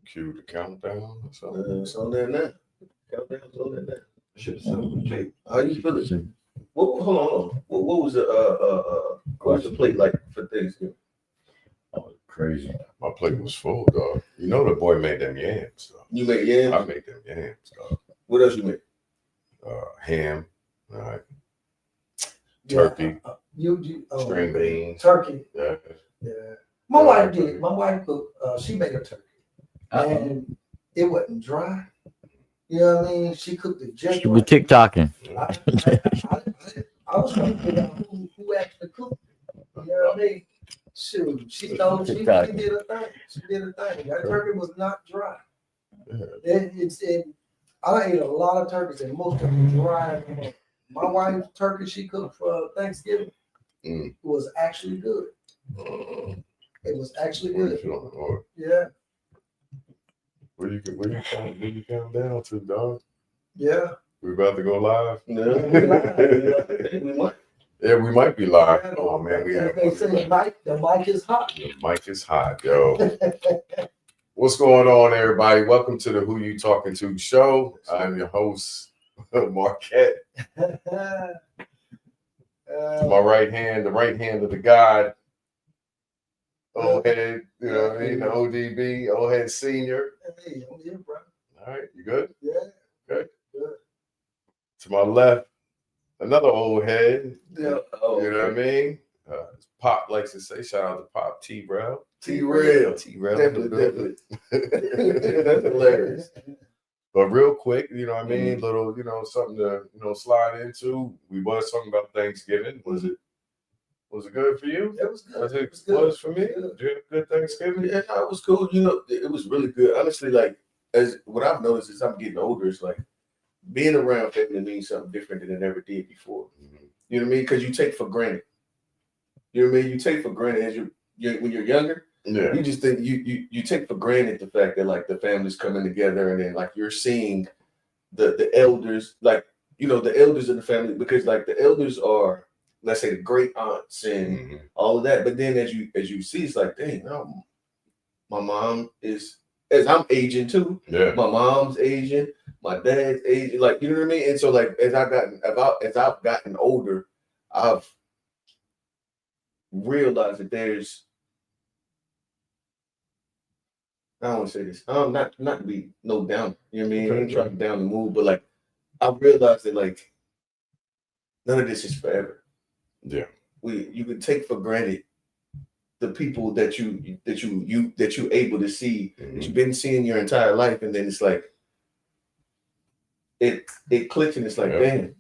Cue the countdown or something. It's on there now. Countdown's on there now. Should have sent the tape. How you feeling? Hold on. What was the plate like for Thanksgiving? Oh, crazy. My plate was full, dog. You know the boy made them yams, dog. You make yams? I made them yams, dog. What else you make? Ham, all right. Turkey, string beans. Turkey. Yeah. My wife did. My wife cooked. She made a turkey, and it wasn't dry. You know what I mean? She cooked it just. She be TikToking. I was trying to figure out who actually cooked it. You know what I mean? Shoot, she told she did a thing. She did a thing. That turkey was not dry. Yeah. I ate a lot of turkeys, and most of them dry. My wife's turkey she cooked for Thanksgiving was actually good. It was actually good. Yeah. Where you count down to, dog? Yeah. We about to go live? Yeah, We might be live. Oh man, They say the mic is hot. The mic is hot, yo. What's going on, everybody? Welcome to the Who You Talking To show. I'm your host, Marquette. To my right hand, the right hand of the God, OleHead, you know what I mean? The ODB, OleHead Senior. Hey, I'm here, bro. All right, you good? Yeah. Good. To my left, another OleHead. Yeah. You know what I mean? Pop likes to say, shout out to Pop T-Rell. T-Rell. Definitely. That's hilarious. But real quick, you know what I mean? Little, something to, slide into. We was talking about Thanksgiving. Was it good for you? It was good. It was for me. Did you have a good Thanksgiving? Yeah, it was cool. It was really good. Honestly, like, as what I've noticed as I'm getting older, it's like being around family means something different than it ever did before. Mm-hmm. You know what I mean? Because you take for granted. You know what I mean? You take for granted as when you're younger. Yeah. You just think you take for granted the fact that like the family's coming together and then like you're seeing the elders, like, the elders in the family, because like the elders are, let's say, the great aunts and all of that. But then as you see, it's like, dang, my mom is, as I'm aging too. Yeah. My mom's aging, my dad's aging, like, you know what I mean? And so like as I've gotten older, I've realized that there's, I don't want to say this, not to be no down, you know what I mean? I'm trying to down the mood, but like I realized that like none of this is forever. Yeah. You can take for granted the people that you able to see, that you've been seeing your entire life, and then it's like it clicks and it's like, damn,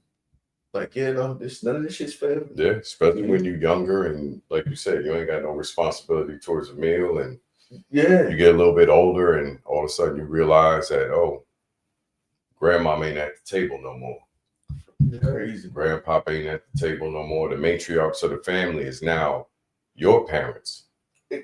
like, none of this shit's forever. Yeah, especially when you're younger and like you said, you ain't got no responsibility towards a meal, and you get a little bit older and all of a sudden you realize that, grandma ain't at the table no more. Crazy. Grandpa ain't at the table no more. The matriarchs of the family is now your parents. And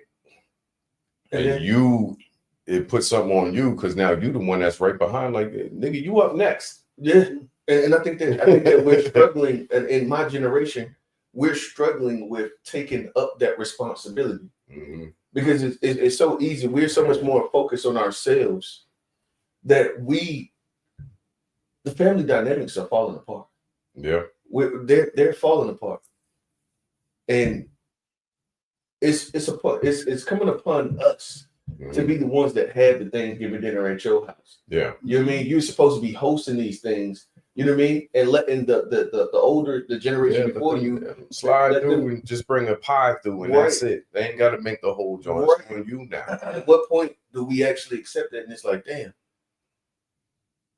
it puts something on you because now you the one that's right behind, like, nigga, you up next. Yeah. And I think that we're struggling, and in my generation, we're struggling with taking up that responsibility. Because it's so easy. We're so much more focused on ourselves that the family dynamics are falling apart. Yeah. They're falling apart. And it's coming upon us to be the ones that have the Thanksgiving dinner at your house. Yeah. You know what I mean? You're supposed to be hosting these things, you know what I mean? And letting the older, the generation before you slide through and just bring a pie through, and that's it. They ain't got to make the whole joint. It's on you now. At what point do we actually accept that? And it's like, damn,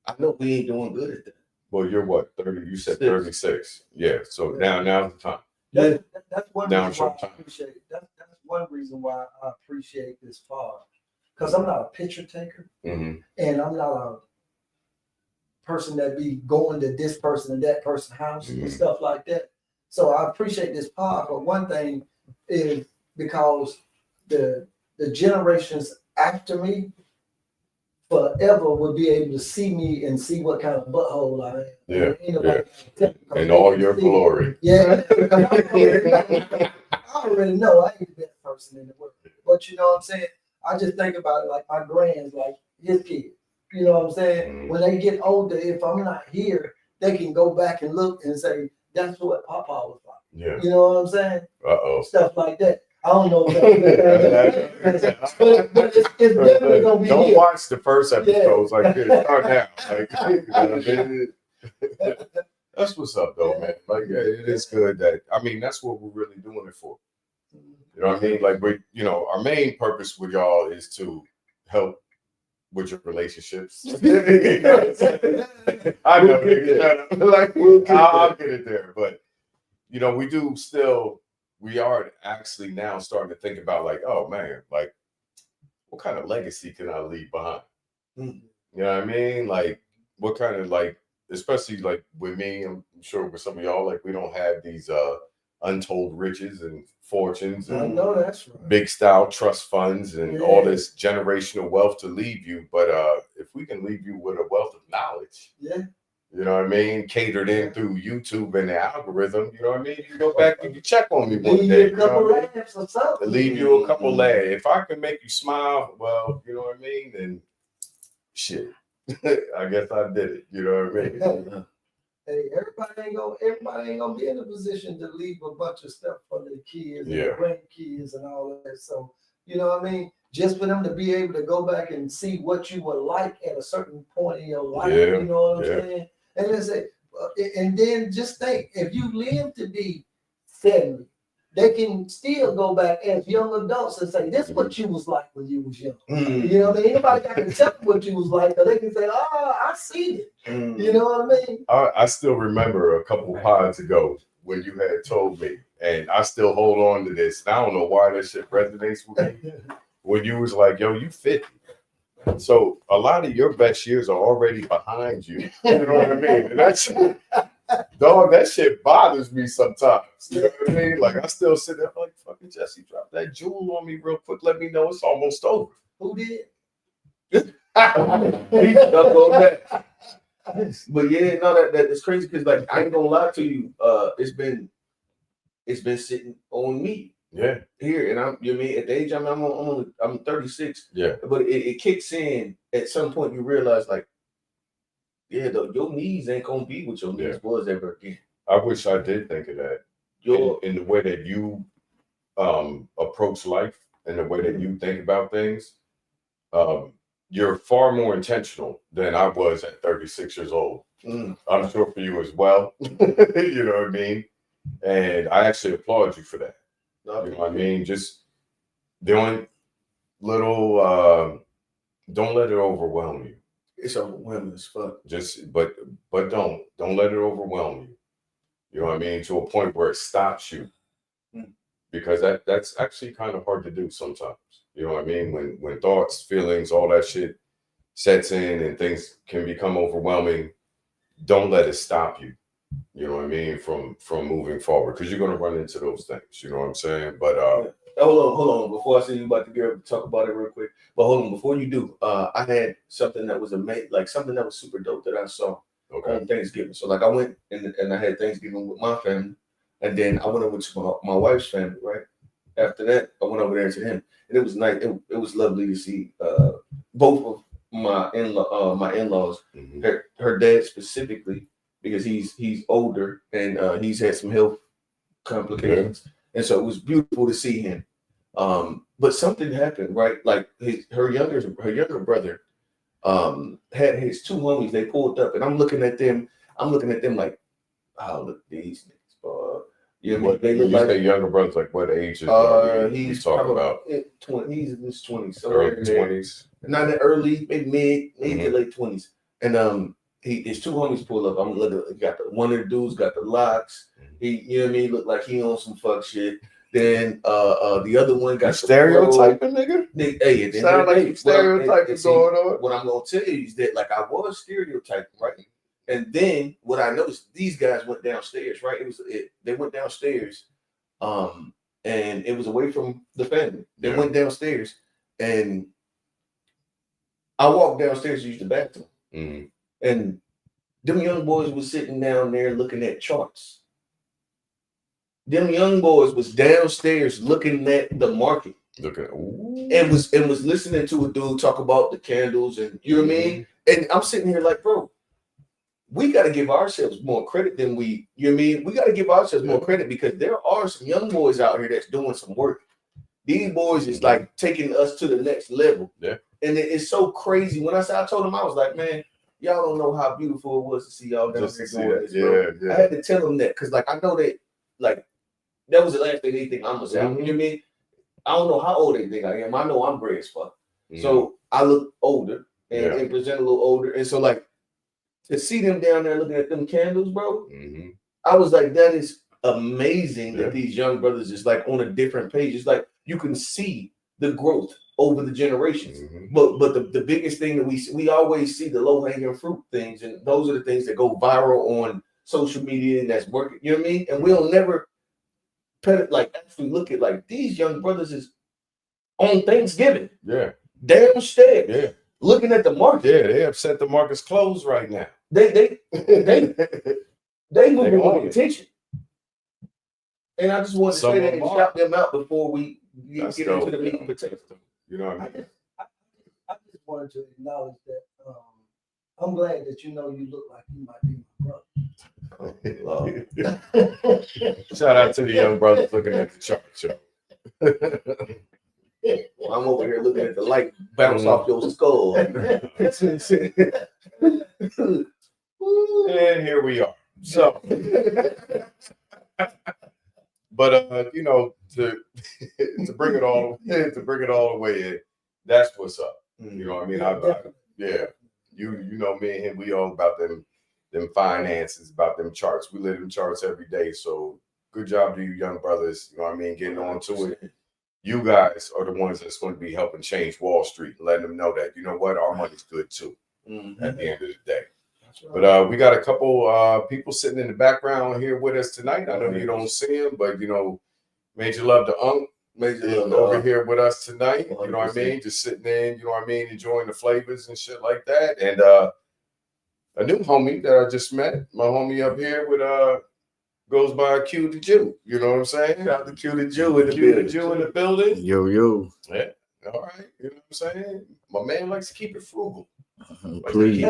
I know we ain't doing good at that. Well, you're what, 30? You said 36. Yeah. So now's the time. That's one reason why I appreciate. That's one reason why I appreciate this pod, because I'm not a picture taker, and I'm not a person that be going to this person and that person's house and stuff like that. So I appreciate this pod. But one thing is because the generations after me forever will be able to see me and see what kind of butthole I am. Yeah. In all your glory. Yeah. I already know I ain't the best person in the world. But you know what I'm saying? I just think about it like my grands, like his kids. You know what I'm saying? Mhm. When they get older, if I'm not here, they can go back and look and say, that's what Papa was like. Yeah. You know what I'm saying? Uh-oh. Stuff like that. I don't know. But it's definitely gonna be Don't here. watch the first episodes like this. Start now. Like, you know what I mean? That's what's up, though, man. Like, yeah, it is good that, I mean, that's what we're really doing it for. You know what I mean? Like, our main purpose with y'all is to help with your relationships. I know, nigga. Like, I'll get it there. But, we are actually now starting to think about, like, oh, man, like, what kind of legacy can I leave behind? Mm-hmm. You know what I mean? Like, what kind of, like, especially like with me, I'm sure with some of y'all, like, we don't have these untold riches and fortunes I and know that's right. big style trust funds and all this generational wealth to leave you. But if we can leave you with a wealth of knowledge, you know what I mean, catered in through YouTube and the algorithm, you know what I mean? You go back and you check on me one day. Leave you a couple laughs or something. Leave you a couple laughs. If I can make you smile, well, you know what I mean, then shit. I guess I did it. You know what I mean? Hey, everybody ain't gonna be in a position to leave a bunch of stuff for their kids and their grandkids and all that. So, you know what I mean? Just for them to be able to go back and see what you were like at a certain point in your life, you know what I'm saying? And let's say, and then just think, if you live to be 70, they can still go back as young adults and say, this is what you was like when you was young. You know what I mean? Anybody got to tell them what you was like, or they can say, oh, I see it. You know what I mean? I still remember a couple pods ago when you had told me, and I still hold on to this, and I don't know why that shit resonates with me, when you was like, yo, you 50. So a lot of your best years are already behind you. You know what I mean? And that's, dog, that shit bothers me sometimes. You know what I mean? Like, I still sit there like, fucking Jesse, drop that jewel on me real quick. Let me know it's almost over. Who did? He's up on that. But yeah, no, that's crazy because, like, I ain't gonna lie to you. It's been sitting on me. Yeah. Here, and you know what I mean, at the age I'm 36. Yeah. But it kicks in at some point. You realize, like, your knees ain't gonna be what your knees was ever again. I wish I did think of that. In the way that you approach life and the way that you think about things. You're far more intentional than I was at 36 years old. I'm sure for you as well. You know what I mean? And I actually applaud you for that. You know what I mean? Just doing little, don't let it overwhelm you. It's overwhelming as fuck. But don't let it overwhelm you. You know what I mean? To a point where it stops you. Because that's actually kind of hard to do sometimes. You know what I mean? When thoughts, feelings, all that shit sets in and things can become overwhelming, don't let it stop you. You know what I mean? From moving forward, because you're gonna run into those things. You know what I'm saying? But hold on. Before I see you about to get up and talk about it real quick, but hold on. Before you do, I had something that was amazing, like something that was super dope that I saw on Thanksgiving. So like I went and I had Thanksgiving with my family, and then I went over to my wife's family. Right after that, I went over there to him, and it was nice. It was lovely to see both of my in-laws, her dad specifically, because he's older and he's had some health complications, and so it was beautiful to see him. But something happened, right? Like her younger brother had his two homies. They pulled up, and I'm looking at them like, oh, look, these niggas. You know, they look like younger brothers. Like what age is he's talking about? He's in his 20s, early 20s, not that early, maybe mid to late 20s, and his two homies pull up. I'm looking. Got one of the dudes got the locks. He, you know what I mean, looked like he on some fuck shit. Then the other one got stereotyping, nigga. Hey, sound like stereotyping going on. What I'm gonna tell you is that, like, I was stereotyping, right? And then what I noticed, these guys went downstairs, right? They went downstairs, and it was away from the family. They went downstairs, and I walked downstairs to use the bathroom, and them young boys was sitting down there looking at charts. Them young boys was downstairs looking at the market. Look at and was listening to a dude talk about the candles and you know what I mean. And I'm sitting here like, bro, we got to give ourselves more credit than we. You know what I mean? We got to give ourselves more credit because there are some young boys out here that's doing some work. These boys is like taking us to the next level. Yeah. And it's so crazy. When I told them, I was like, man, y'all don't know how beautiful it was to see y'all down there doing this, bro. Yeah. I had to tell them that because, like, I know that, like, that was the last thing they think I'm gonna say. You know what I mean? I don't know how old they think I am. I know I'm gray as fuck. So I look older and present a little older. And so, like, to see them down there looking at them candles, bro, I was like, that is amazing that these young brothers is like on a different page. It's like you can see the growth over the generations. But the biggest thing that we always see the low-hanging fruit things, and those are the things that go viral on social media and that's working. You know what I mean? And we'll never like actually look at like these young brothers is on Thanksgiving. Yeah. Downstairs. Yeah. Looking at the market. Yeah, they upset the market's closed right now. They moving with attention. And I just want to say that and shout them out before we get into the meat and potatoes. You know what I mean? I just wanted to acknowledge that I'm glad that you know you look like you might be my brother. Shout out to the young brothers looking at the chart show. I'm over here looking at the light bounce off your skull. And here we are. So, but you know, to bring it all the way in, that's what's up. You know what I mean? Yeah. You know me and him, we all about them finances, about them charts. We live them charts every day. So good job to you young brothers. You know what I mean? Getting on to it. You guys are the ones that's going to be helping change Wall Street, letting them know that, you know what, our money's good too at the end of the day. But we got a couple people sitting in the background here with us tonight. I know you don't see them, but, you know, major love to Unk. Major love over here with us tonight. You know what I mean? Just sitting in, you know what I mean? Enjoying the flavors and shit like that. And a new homie that I just met, my homie up here with goes by Q the Jew. You know what I'm saying? Shout out to Q the Jew in the building. Jew in the building. Yo. Yeah. All right. You know what I'm saying? My man likes to keep it frugal. Please,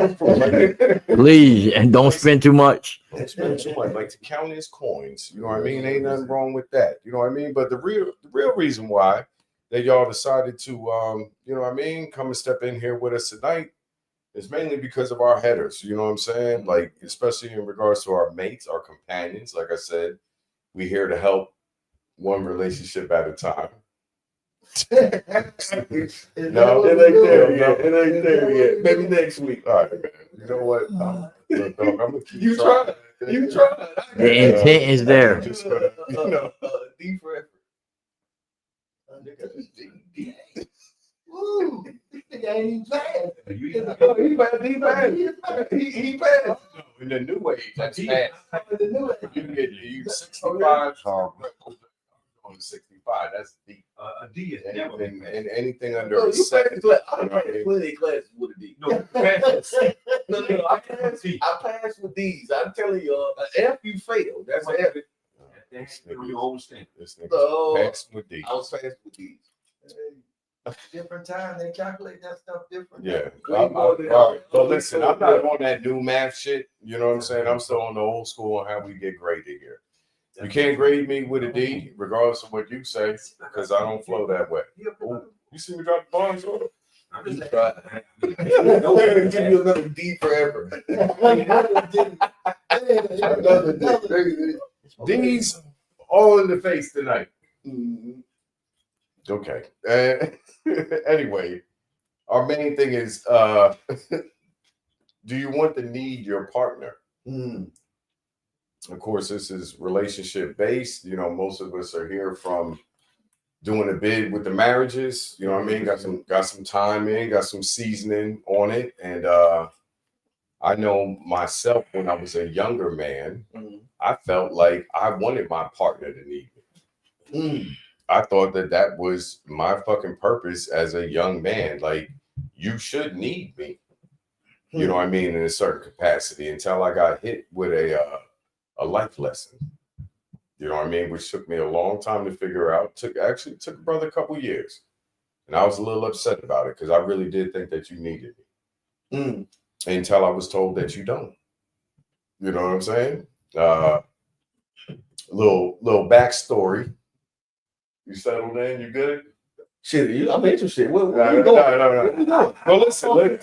and don't spend too much. Don't spend too much. Like to count his coins. You know what I mean? Ain't nothing wrong with that. You know what I mean? But the real reason why that y'all decided to you know what I mean, come and step in here with us tonight is mainly because of our headers. You know what I'm saying? Like, especially in regards to our mates, our companions. Like I said, we're here to help one relationship at a time. No, it ain't there yet. Maybe next week. All right, man. You know what? I'm gonna keep You tried. You tried. The intent is there. Just gonna, you know. D for effort. Woo! He ain't bad. He bad. In the new age, that's In bad. the new age. You get you 65 on 65. That's deep. A D is Anything and anything under No, a you second. I passed plenty of classes with a D. no pass. No, I passed with D's. I'm telling you, an F you failed. That's an F. That's your own standard. This nigga No, passed with D. I was passed with D's. Different time, they calculate that stuff different. Yeah. All right. But listen, I'm not on that new math shit. You know what I'm saying? I'm still on the old school on how we get graded here. You can't grade me with a D, regardless of what you say, because I don't flow that way. Ooh, you see me drop the bombs on? I'm just Right. I'm gonna give you another D forever. Another D. D's all in the face tonight. Okay. Anyway, our main thing is do you want to need your partner? Of course, this is relationship based. You know, most of us are here from doing a bid with the marriages. You know what I mean? Got some time in, got some seasoning on it. And I know myself when I was a younger man, I felt like I wanted my partner to need me. I thought that was my fucking purpose as a young man. Like, you should need me. You know what I mean? In a certain capacity until I got hit with a life lesson. You know what I mean? Which took me a long time to figure out. Took a brother a couple years. And I was a little upset about it because I really did think that you needed me. Until I was told that you don't. You know what I'm saying? Little backstory. You settled in? You good? Shit, I'm interested. Where No, you no, going? no. Where you going? Well, listen.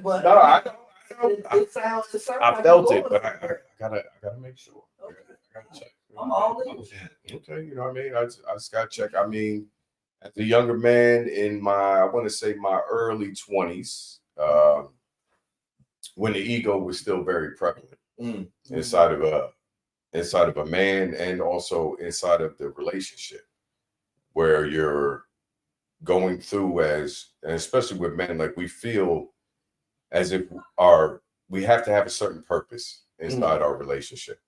But I it sounds I like felt you're it, but going I gotta make sure. Okay. I gotta check. I'm all in. Okay, you know what I mean? I just gotta check. I mean, as a younger man in I want to say my early 20s, when the ego was still very prevalent inside of a man and also inside of the relationship, where you're going through and especially with men, like we feel as if we have to have a certain purpose inside our relationship.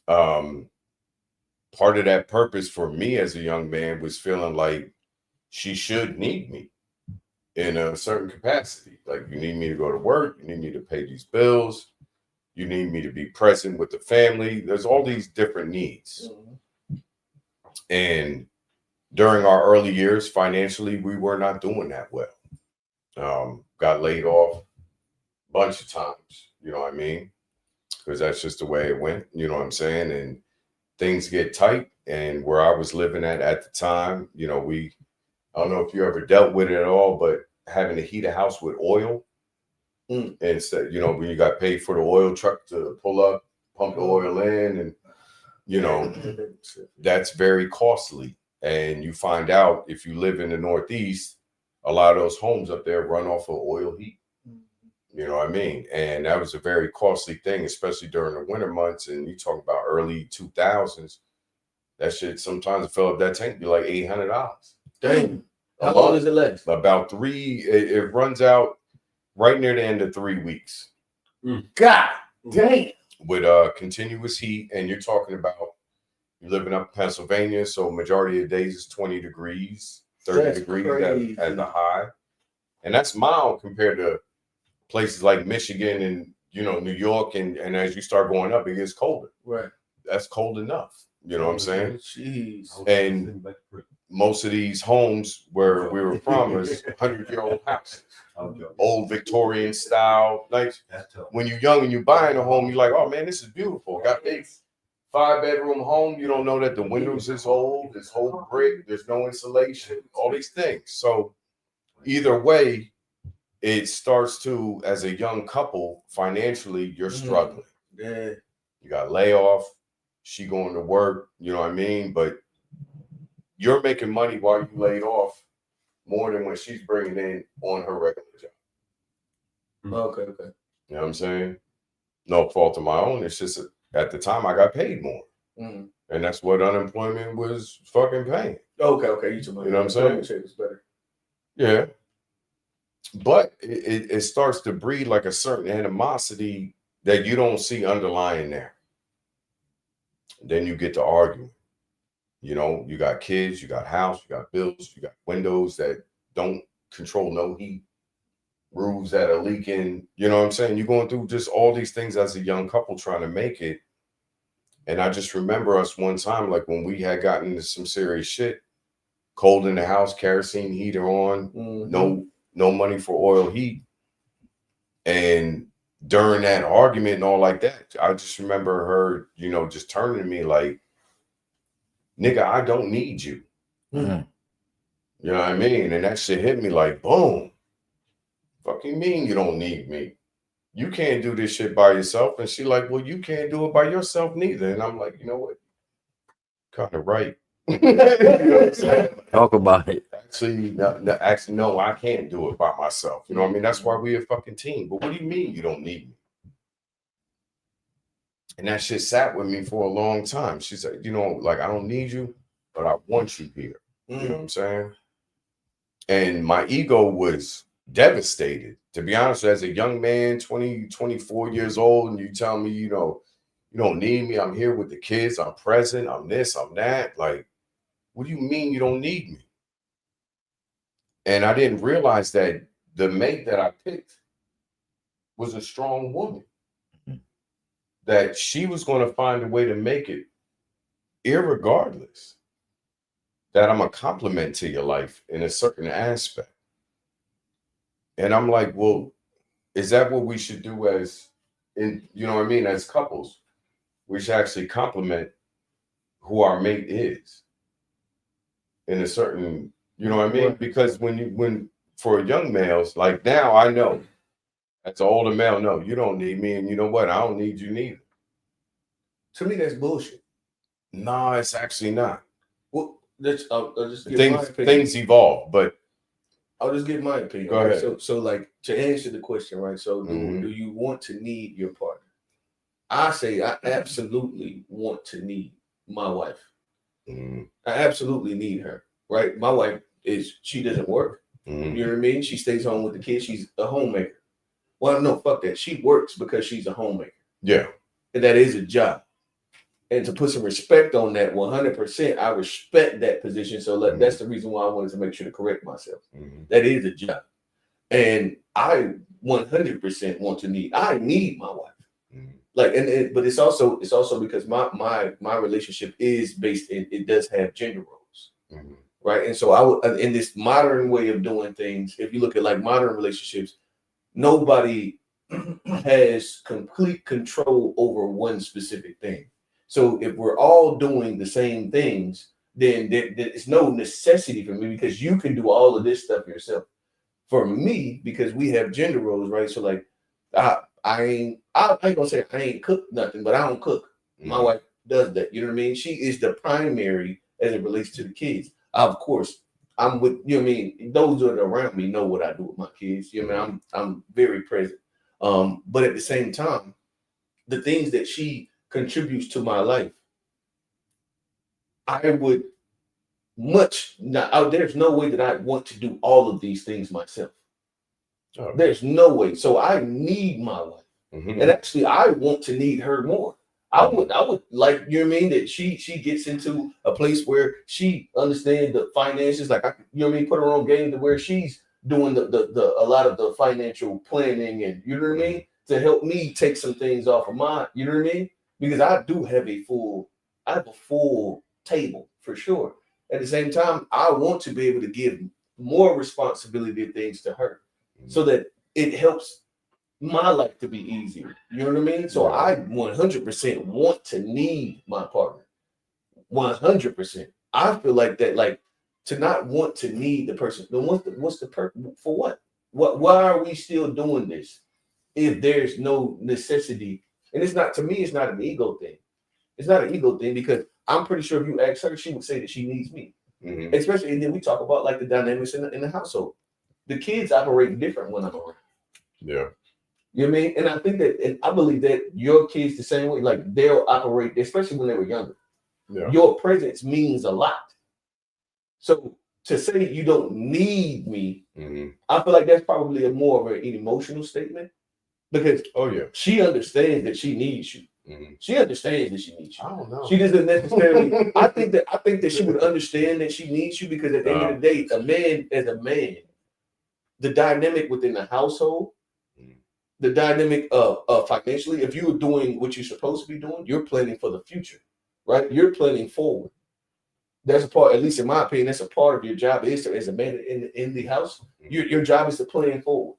Part of that purpose for me as a young man was feeling like she should need me in a certain capacity. Like, you need me to go to work, you need me to pay these bills, you need me to be present with the family. There's all these different needs. And during our early years, financially, we were not doing that well. Got laid off a bunch of times, you know what I mean? Because that's just the way it went, you know what I'm saying? And things get tight. And where I was living at the time, you know, I don't know if you ever dealt with it at all, but having to heat a house with oil. Instead, you know, when you got paid for the oil truck to pull up, pump the oil in, and, you know, that's very costly. And you find out if you live in the Northeast, a lot of those homes up there run off of oil heat. You know what I mean? And that was a very costly thing, especially during the winter months. And you talk about early 2000s, that shit, sometimes it fill up that tank be like $800. Dang. How long does it last? About it runs out right near the end of 3 weeks. God dang. With continuous heat. And you're talking about, you're living up in Pennsylvania, so majority of the days is 20 degrees, 30 That's degrees crazy. at the high. And that's mild compared to places like Michigan and, you know, New York. And as you start going up, it gets colder. Right. That's cold enough. You know what I'm saying? Jeez. And most of these homes where we were from was 100-year-old houses. Old Victorian style. Like, when you're young and you're buying a home, you're like, oh man, this is beautiful. Got big 5-bedroom home. You don't know that the windows is old, it's whole brick, there's no insulation, all these things. So either way, it starts to, as a young couple, financially, you're struggling. Yeah. You got layoff, she going to work, you know what I mean? But you're making money while you laid off more than when she's bringing in on her regular job. Okay. You know what I'm saying? No fault of my own. It's just at the time I got paid more. And that's what unemployment was fucking paying. Okay. You know what I'm saying? It's better. Yeah. But it starts to breed like a certain animosity that you don't see underlying there. Then you get to arguing. You know, you got kids, you got house, you got bills, you got windows that don't control no heat, roofs that are leaking. You know what I'm saying? You're going through just all these things as a young couple trying to make it. And I just remember us one time, like when we had gotten into some serious shit, cold in the house, kerosene heater on, no money for oil heat. And during that argument and all like that, I just remember her, you know, just turning to me like, nigga, I don't need you. You know what I mean? And that shit hit me like, boom. Fucking mean you don't need me. You can't do this shit by yourself. And she like, well, you can't do it by yourself neither. And I'm like, you know what? Kind of right. You know what I'm saying? Talk about it. Actually, no, I can't do it by myself. You know what I mean? That's why we're a fucking team. But what do you mean you don't need me? And that shit sat with me for a long time. She said, you know, like, I don't need you, but I want you here. You know what I'm saying? And my ego was devastated. To be honest, as a young man, 24 years old, and you tell me, you know, you don't need me. I'm here with the kids. I'm present. I'm this, I'm that. Like, what do you mean you don't need me? And I didn't realize that the mate that I picked was a strong woman. That she was going to find a way to make it irregardless, that I'm a compliment to your life in a certain aspect. And I'm like, well, is that what we should do as you know what I mean, as couples? We should actually compliment who our mate is in a certain, you know what I mean? Right. Because when for young males, like now I know as an older male, no, you don't need me, and you know what? I don't need you neither. To me, that's bullshit. No, it's actually not. Well, I'll just give my opinion. Things evolve, but I'll just give my opinion. Go right? ahead. So like to answer the question, right? So do you want to need your partner? I say I absolutely want to need my wife. I absolutely need her, right? My wife she doesn't work. You know what I mean? She stays home with the kids. She's a homemaker. Well, no, fuck that. She works because she's a homemaker. Yeah. And that is a job. And to put some respect on that, 100%, I respect that position. So that's the reason why I wanted to make sure to correct myself. That is a job. And I 100% want to need, I need my wife. Like, but it's also because my relationship is based in, it does have gender roles. Right. And so I would, in this modern way of doing things, if you look at like modern relationships, nobody has complete control over one specific thing. So if we're all doing the same things, then there's no necessity for me because you can do all of this stuff yourself. For me, because we have gender roles, right? So like, I ain't gonna say I ain't cooked nothing, but I don't cook. My wife does that. You know what I mean? She is the primary as it relates to the kids. Of course, I'm with, you know what I mean? Those that are around me know what I do with my kids. You know what I mean? I'm very present. But at the same time, the things that she contributes to my life, I would there's no way that I want to do all of these things myself. Okay. There's no way. So I need my wife. And actually I want to need her more. I would like, you know what I mean, that she gets into a place where she understands the finances, like you know what I mean, put her on game to where she's doing a lot of the financial planning, and you know what I mean, to help me take some things off of mine, you know what I mean? Because I do have a full table for sure. At the same time, I want to be able to give more responsibility of things to her so that it helps my life to be easier. You know what I mean? So I 100% want to need my partner. 100%. I feel like that, like, to not want to need the person. Then what's the purpose for what? Why are we still doing this if there's no necessity? And it's not, to me, it's not an ego thing. It's not an ego thing because I'm pretty sure if you ask her, she would say that she needs me. Especially, and then we talk about like the dynamics in the household. The kids operate different when I'm around. Yeah. You know what I mean? And I think that, and I believe that your kids the same way, like they'll operate, especially when they were younger. Yeah. Your presence means a lot. So to say you don't need me, I feel like that's probably more of an emotional statement because she understands that she needs you. She understands that she needs you. I don't know. She doesn't necessarily. I think that she would understand that she needs you because at the end of the day, a man, the dynamic within the household, the dynamic of financially, if you're doing what you're supposed to be doing, you're planning for the future, right? You're planning forward. That's a part, at least in my opinion, that's a part of your job is to, as a man in the house. Your job is to plan forward.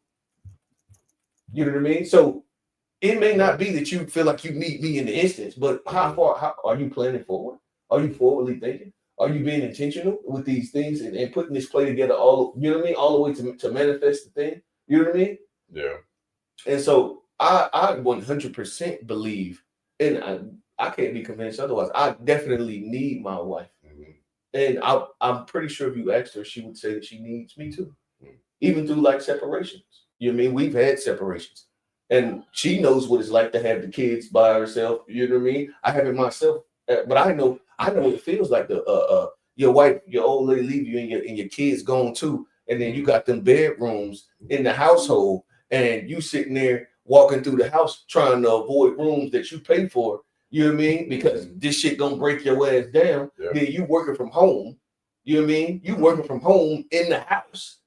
You know what I mean? So it may not be that you feel like you need me in the instance, but how are you planning forward? Are you forwardly thinking? Are you being intentional with these things and putting this play together all, you know what I mean? All the way to manifest the thing. You know what I mean? Yeah. And so I 100% believe, and I can't be convinced otherwise. I definitely need my wife. And I'm pretty sure if you asked her, she would say that she needs me too. Even through like separations. You know what I mean? We've had separations. And she knows what it's like to have the kids by herself. You know what I mean? I have it myself, but I know what it feels like to your wife, your old lady leave you and your kids gone too, and then you got them bedrooms in the household, and you sitting there walking through the house trying to avoid rooms that you pay for. You know what I mean? Because this shit gonna break your ass down. Yeah. Then you working from home. You know what I mean? You working from home in the house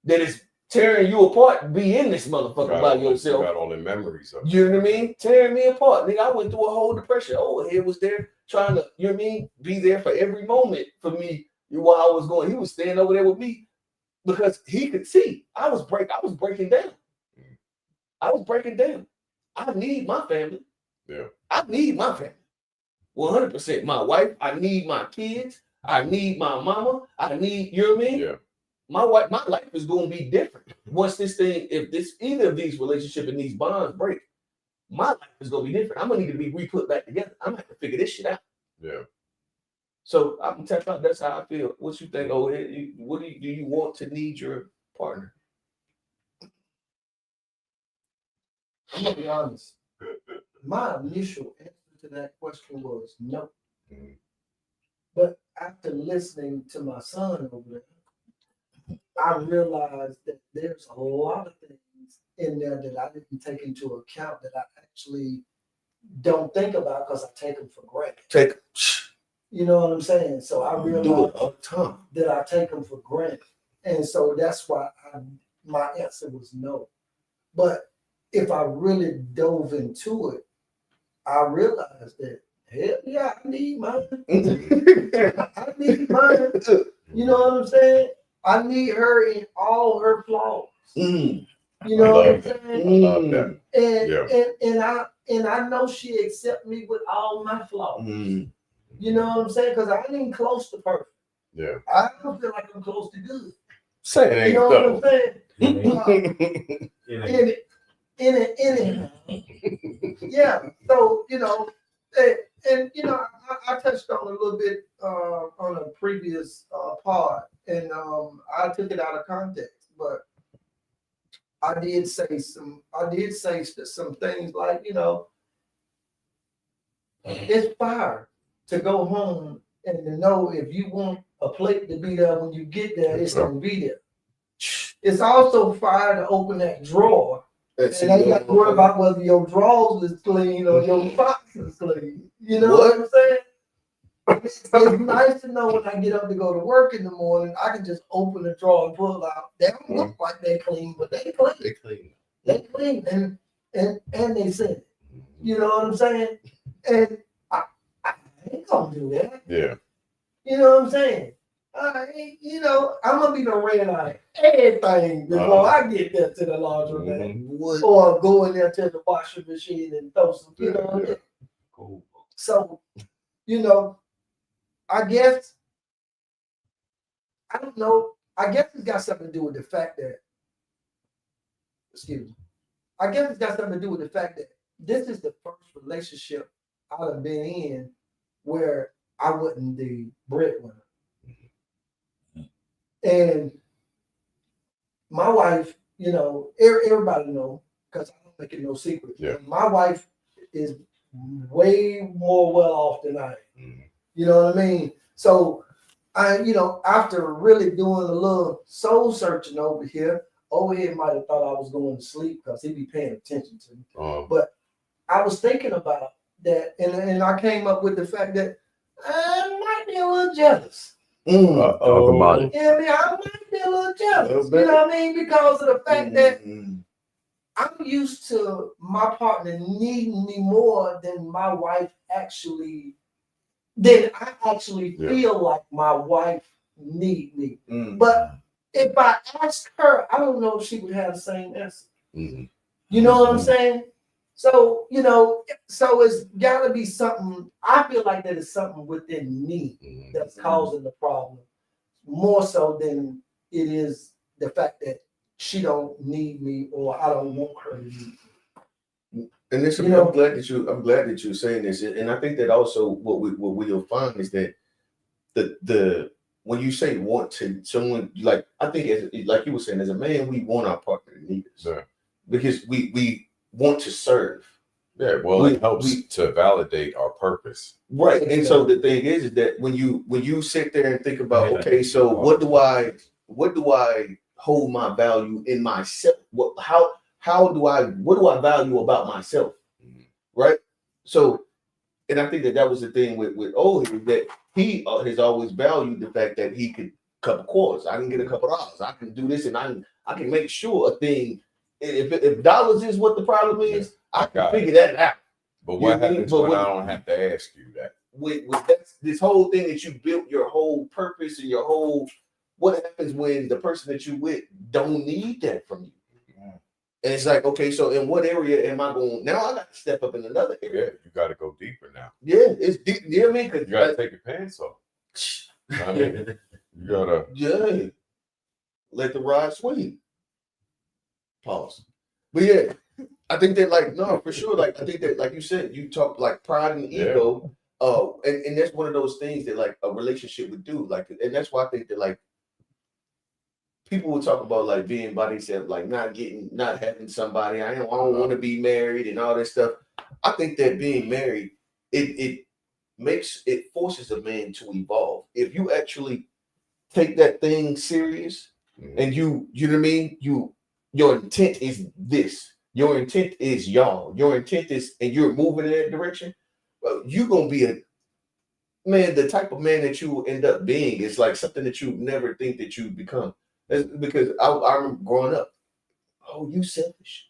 that is tearing you apart, be in this motherfucker by yourself. Got all the memories of it. You know what I mean? Tearing me apart. Nigga, I went through a whole depression. OleHead was there trying to, you know what I mean? Be there for every moment for me while I was going. He was staying over there with me because he could see. I was breaking down. I was breaking down. I need my family. Yeah. I need my family. 100%. My wife, I need my kids. I need my mama. I need, you know what I mean? Yeah. My life is going to be different once either of these relationships and these bonds break. My life is going to be different. I'm going to need to be re-put back together. I'm going to have to figure this shit out. Yeah. So I'm telling you, that's how I feel. What you think? What do you want to need your partner? I'm gonna be honest. My initial answer to that question was no. Mhm. But after listening to my son over there, I realized that there's a lot of things in there that I didn't take into account that I actually don't think about because I take them for granted. You know what I'm saying? So I Do it realized all the time. that I take them for granted. And so that's why my answer was no. But if I really dove into it, I realized that, hell yeah, I need mine. I need mine. You know what I'm saying? I need her in all her flaws. You know what I'm saying? I love that. And I know she accept me with all my flaws. You know what I'm saying? Because I ain't close to perfect. Yeah. I don't feel like I'm close to good. Say it You know what I'm saying? It ain't. Anyhow. Yeah. So, you know, and you know, I touched on a little bit on a previous pod, and I took it out of context, but I did say some things like, you know, it's fire to go home and to know if you want a plate to be there when you get there, it's gonna be there. It's also fire to open that drawer. And now you got to worry about whether your drawers is clean or your box is clean. You know what I'm saying? It's nice to know when I get up to go to work in the morning, I can just open the drawer and pull out. They don't look like they clean, but they clean. They clean. They clean and they said it. You know what I'm saying? And I ain't gonna do that. Yeah. You know what I'm saying? You know, I'm gonna be the red eye everything before I get there to the laundromat or go in there to the washing machine and throw some, you know what I mean? Cool. So, you know, I guess I don't know. I guess it's got something to do with the fact that, excuse me. I guess it's got something to do with the fact that this is the first relationship I've been in where I wasn't the breadwinner. And my wife, you know, everybody know, because I don't make it no secret. Yeah. My wife is way more well off than I am. You know what I mean? So you know, after really doing a little soul searching over here, OleHead might have thought I was going to sleep because he'd be paying attention to me. But I was thinking about that, and I came up with the fact that I might be a little jealous. Talk about it. Yeah, I mean, I might be a little jealous. You know what I mean? Because of the fact that I'm used to my partner needing me more than my wife actually. Then I actually feel like my wife need me. But if I ask her, I don't know if she would have the same answer. You know what I'm saying? So, you know, so it's got to be something. I feel like that is something within me that's causing the problem, more so than it is the fact that she don't need me or I don't want her to need me. And this, I'm glad that you're saying this, and I think that also what we'll find is that the when you say want to someone, like I think like you were saying, as a man, we want our partner to need us because we want to serve. Yeah, well, it helps to validate our purpose. Right. And so the thing is that when you sit there and think about, okay, so what do I hold my value in myself? What do I value about myself? Right. So, and I think that was the thing with OleHead, that he has always valued the fact that he could cup of quarters. I can get a couple of dollars. I can do this, and I can make sure a thing. If dollars is what the problem is, I can figure that out. But what happens when I don't have to ask you that? With this whole thing that you built your whole purpose and your whole, what happens when the person that you with don't need that from you? And it's like, okay, so in what area am I going? Now I got to step up in another area. Yeah, you got to go deeper now. Yeah, it's deep. You know what I mean? You got to take your pants off. I mean, you gotta let the ride swing. Pause. But yeah, I think that for sure. Like I think that like you said, you talk like pride and ego. And that's one of those things that like a relationship would do. Like, and that's why I think that like people will talk about like being by themselves, like not having somebody. I don't want to be married and all this stuff. I think that being married, it forces a man to evolve. If you actually take that thing serious and you know what I mean, your intent is this. Your intent is y'all. Your intent is, and you're moving in that direction. Well, you're gonna be the type of man that you end up being is like something that you never think that you become. Because I remember growing up, oh, you selfish.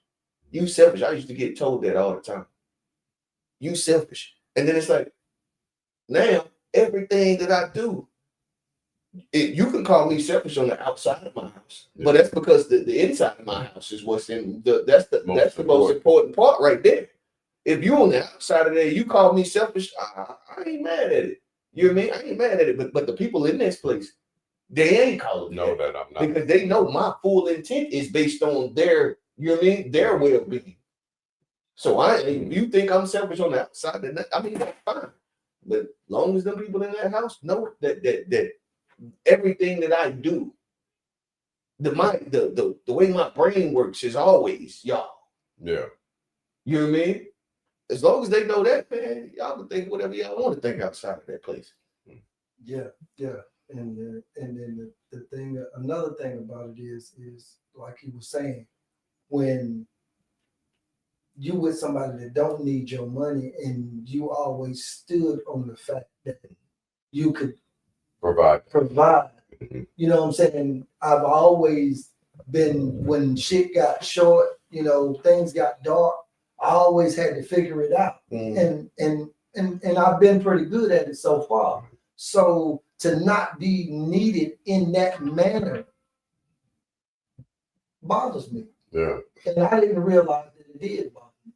You selfish. I used to get told that all the time. You selfish. And then it's like, now everything that I do, you can call me selfish on the outside of my house, but that's because the inside of my house is what's in that's the most important part right there. If you on the outside of there, you call me selfish, I ain't mad at it. You know what I mean? I ain't mad at it. But the people in this place, they ain't calling me that I'm not, because they know my full intent is based on their, you know what I mean, their well-being. So you think I'm selfish on the outside, then I mean that's fine. But as long as the people in that house know that everything that I do, the way my brain works is always y'all. Yeah. You know what I mean? As long as they know that, man, y'all can think whatever y'all want to think outside of that place. Yeah. And then the thing, another thing about it is like he was saying, when you with somebody that don't need your money and you always stood on the fact that you could provide. You know what I'm saying? I've always been, when shit got short, you know, things got dark, I always had to figure it out. And I've been pretty good at it so far. So to not be needed in that manner bothers me. Yeah. And I didn't realize that it did bother me.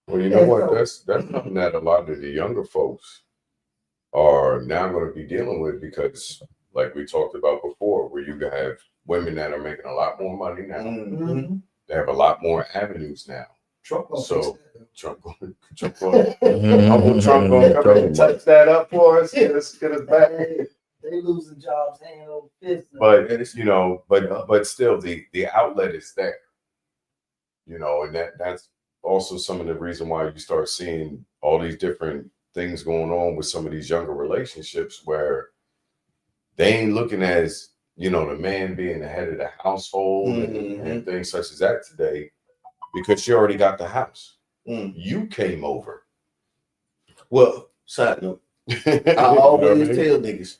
Well, you know what? That's something that a lot of the younger folks are now going to be dealing with, because like we talked about before, where you have women that are making a lot more money now. Mm-hmm. They have a lot more avenues now. Trump going Trump going to come and touch that up for us. Yeah, let's get us back. They losing jobs, hanging over business. But you know, but still, the outlet is there. You know, and that's also some of the reason why you start seeing all these different things going on with some of these younger relationships, where they ain't looking as, you know, the man being the head of the household and things such as that today, because you already got the house. You came over. Well, side note, I always tell niggas,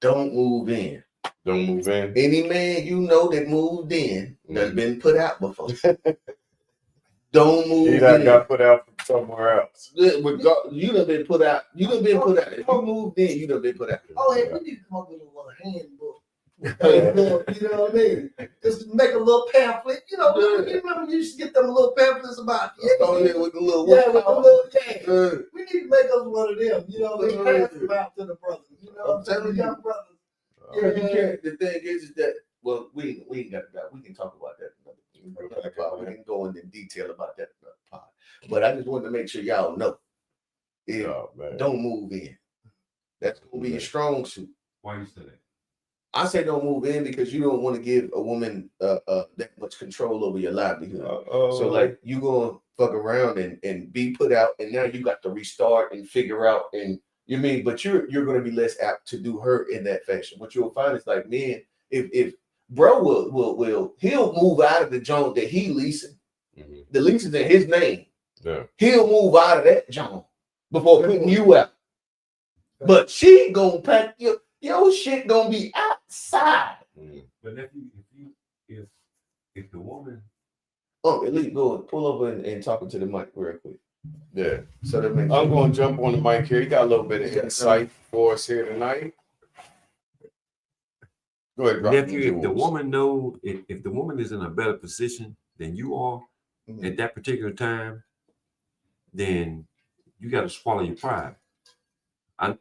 don't move in. Don't move in. Any man you know that moved in done been put out before. Don't move in. He done got put out from somewhere else. You done been put out. You done been put out. If you moved in, you done been put out. Oh, hey, we need to come up with a little handbook. You know what I mean? Just make a little pamphlet. You know, you remember you used to get them little pamphlets about with the little we need to make us one of them. You know, they pass them out to the brothers. You know, I'm telling young brothers. The thing is that, well, we ain't got that. We can talk about that. We can go into detail about that in the pod. But I just wanted to make sure y'all know. Don't move in. That's gonna be a strong suit. Why you say that? I say don't move in because you don't want to give a woman that much control over your livelihood. So like you gonna fuck around and be put out, and now you got to restart and figure out, and you mean, but you're gonna be less apt to do her in that fashion. What you'll find is like, man, if bro he'll move out of the joint that he leasing. The lease is in his name. Yeah. He'll move out of that joint before putting you out. But she gonna pack your shit gonna be outside. But if you if the woman, Oh, Elite, go pull over and talk into the mic real quick. Yeah. So that makes I'm going to jump on the mic here. You got a little bit of insight for us here tonight. Go ahead, drop nephew, the if the jewels. woman know, if the woman is in a better position than you are Mhm. at that particular time, then you got to swallow your pride.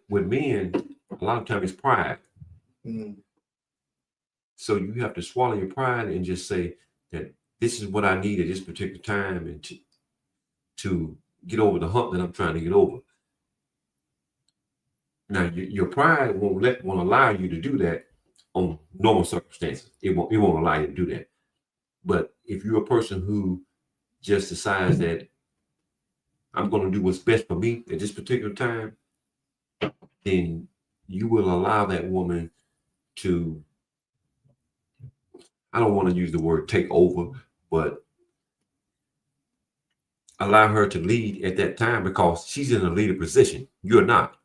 With men, a lot of times it's pride. Mhm. So you have to swallow your pride and just say that this is what I need at this particular time, and to get over the hump that I'm trying to get over. Now, your pride won't allow you to do that on normal circumstances. It won't allow you to do that. But if you're a person who just decides that I'm going to do what's best for me at this particular time, then you will allow that woman to, I don't want to use the word take over, but allow her to lead at that time because she's in a leader position. You're not.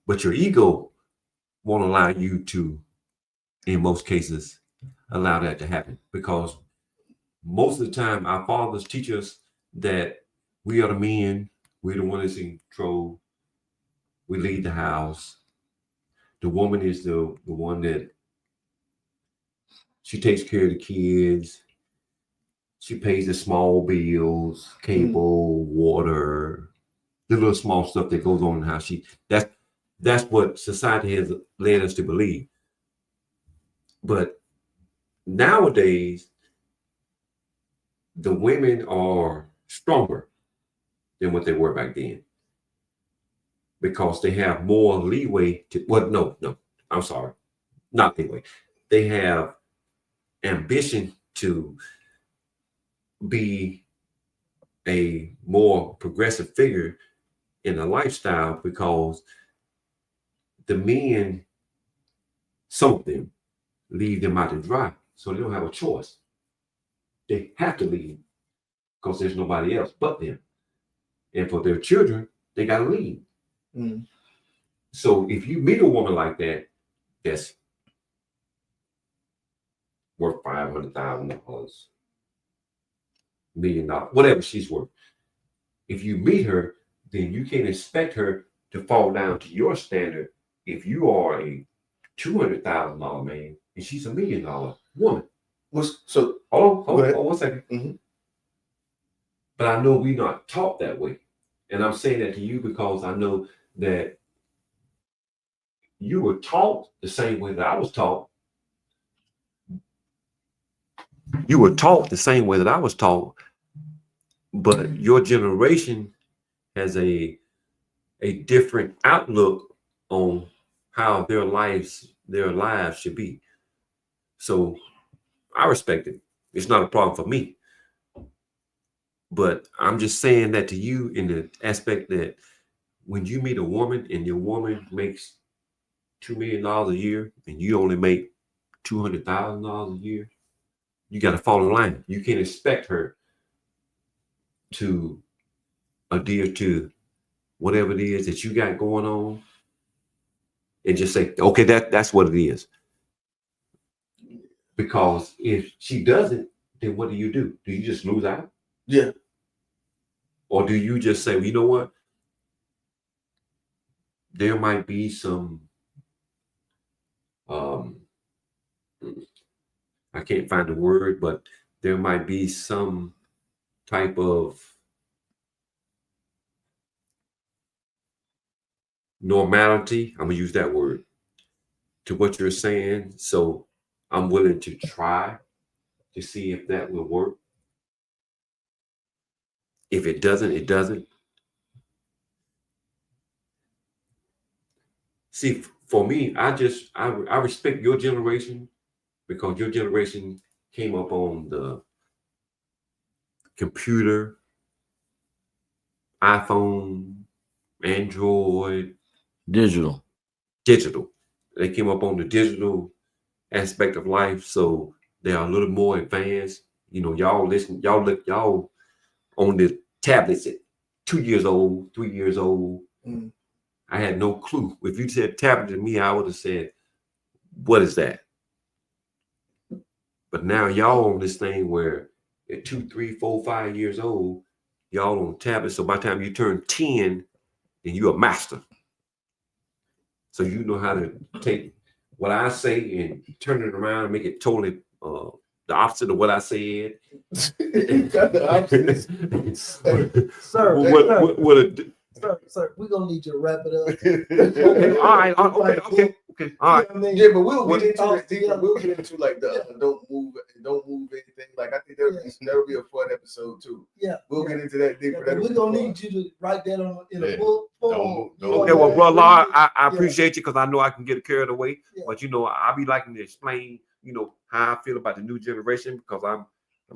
But your ego won't allow you to, in most cases, allow that to happen, because most of the time our fathers teach us that we are the men, we're the one that's in control, we lead the house. The woman is the one that she takes care of the kids, she pays the small bills, cable, water, the little small stuff that goes on in the house. That's what society has led us to believe. But nowadays, the women are stronger than what they were back then, because they have more leeway to, well, no, I'm sorry, not leeway. They have ambition to be a more progressive figure in a lifestyle, because the men, some of them, leave them out to dry, so they don't have a choice. They have to leave because there's nobody else but them. And for their children, they got to leave. Mhm. So if you meet a woman like that, that's worth $500,000, $1 million, whatever she's worth. If you meet her, then you can't expect her to fall down to your standard if you are a $200,000 man and she's $1 million woman. So Hold go ahead. on 1 second. Mhm. But I know we're not taught that way. And I'm saying that to you because I know that you were taught the same way that I was taught. You were taught the same way that I was taught, but your generation has a different outlook on how their lives should be. So I respect it. It's not a problem for me. But I'm just saying that to you in the aspect that when you meet a woman and your woman makes $2 million a year and you only make $200,000 a year, you got to fall in line. You can't expect her to adhere to whatever it is that you got going on and just say, okay, that's what it is. Because if she doesn't, then what do? Do you just lose out? Yeah. Or do you just say, well, you know what? There might be some, I can't find the word, but there might be some type of normality, I'm gonna use that word, to what you're saying. So I'm willing to try to see if that will work. If it doesn't, it doesn't. See, for me, I respect your generation, because your generation came up on the computer, iPhone, Android, Digital. They came up on the digital aspect of life, so they are a little more advanced. You know, y'all on the tablets at 2 years old, 3 years old. Mhm. I had no clue. If you said tablet to me, I would have said, what is that? But now y'all on this thing where at 2, 3, 4, 5 years old, y'all on tablets. So by the time you turn 10, then you're a master. So you know how to take what I say and turn it around and make it totally the opposite of what I said. The opposite. Sir, sir, we're gonna need you to wrap it up. Okay, all right, okay, all right. You know what I mean? Yeah, but we'll get into Talk that deeper. together. We'll get into like the don't move anything. Like I think that'll be a fun episode too. Yeah, We'll get into that deeper. We're gonna need you to write that in a book form. Okay, well, brother, I appreciate you because I know I can get carried away. Yeah. But you know, I be liking to explain, you know, how I feel about the new generation because I'm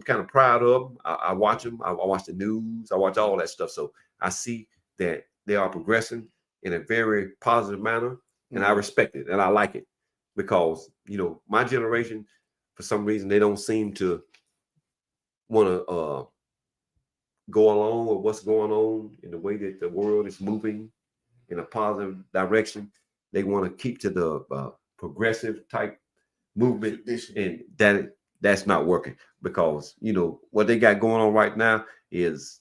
kind of proud of them. I watch them. I watch the news. I watch all that stuff. So I see that they are progressing in a very positive manner, and I respect it and I like it because you know my generation, for some reason, they don't seem to want to go along with what's going on in the way that the world is moving in a positive direction. They want to keep to the progressive type movement, and that's not working because you know what they got going on right now is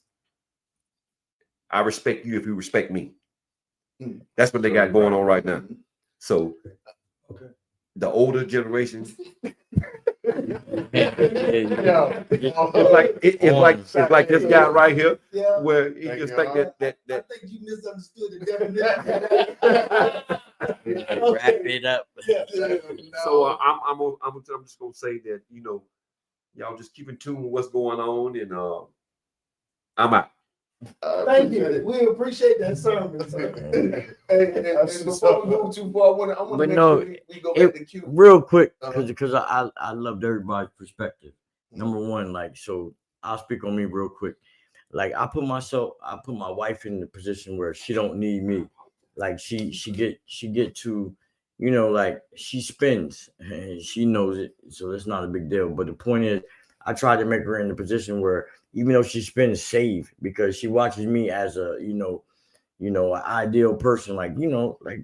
I respect you if you respect me. That's what they got going on right now. So the older generation it's like this guy right here where he just think that I think you misunderstood the definition. Wrap it up. So I'm just gonna say that you know y'all just keep in tune with what's going on and I'm out. Thank you. We appreciate that sermon. Sir. And before we move too far, I want to make sure we go back to Q. Real quick, because I loved everybody's perspective. Number one, like, so I'll speak on me real quick. Like I put my wife in the position where she don't need me. Like she get to, you know, like she spends and she knows it, so it's not a big deal. But the point is, I try to make her in the position where even though she spends, save, because she watches me as a, an ideal person. Like, you know, like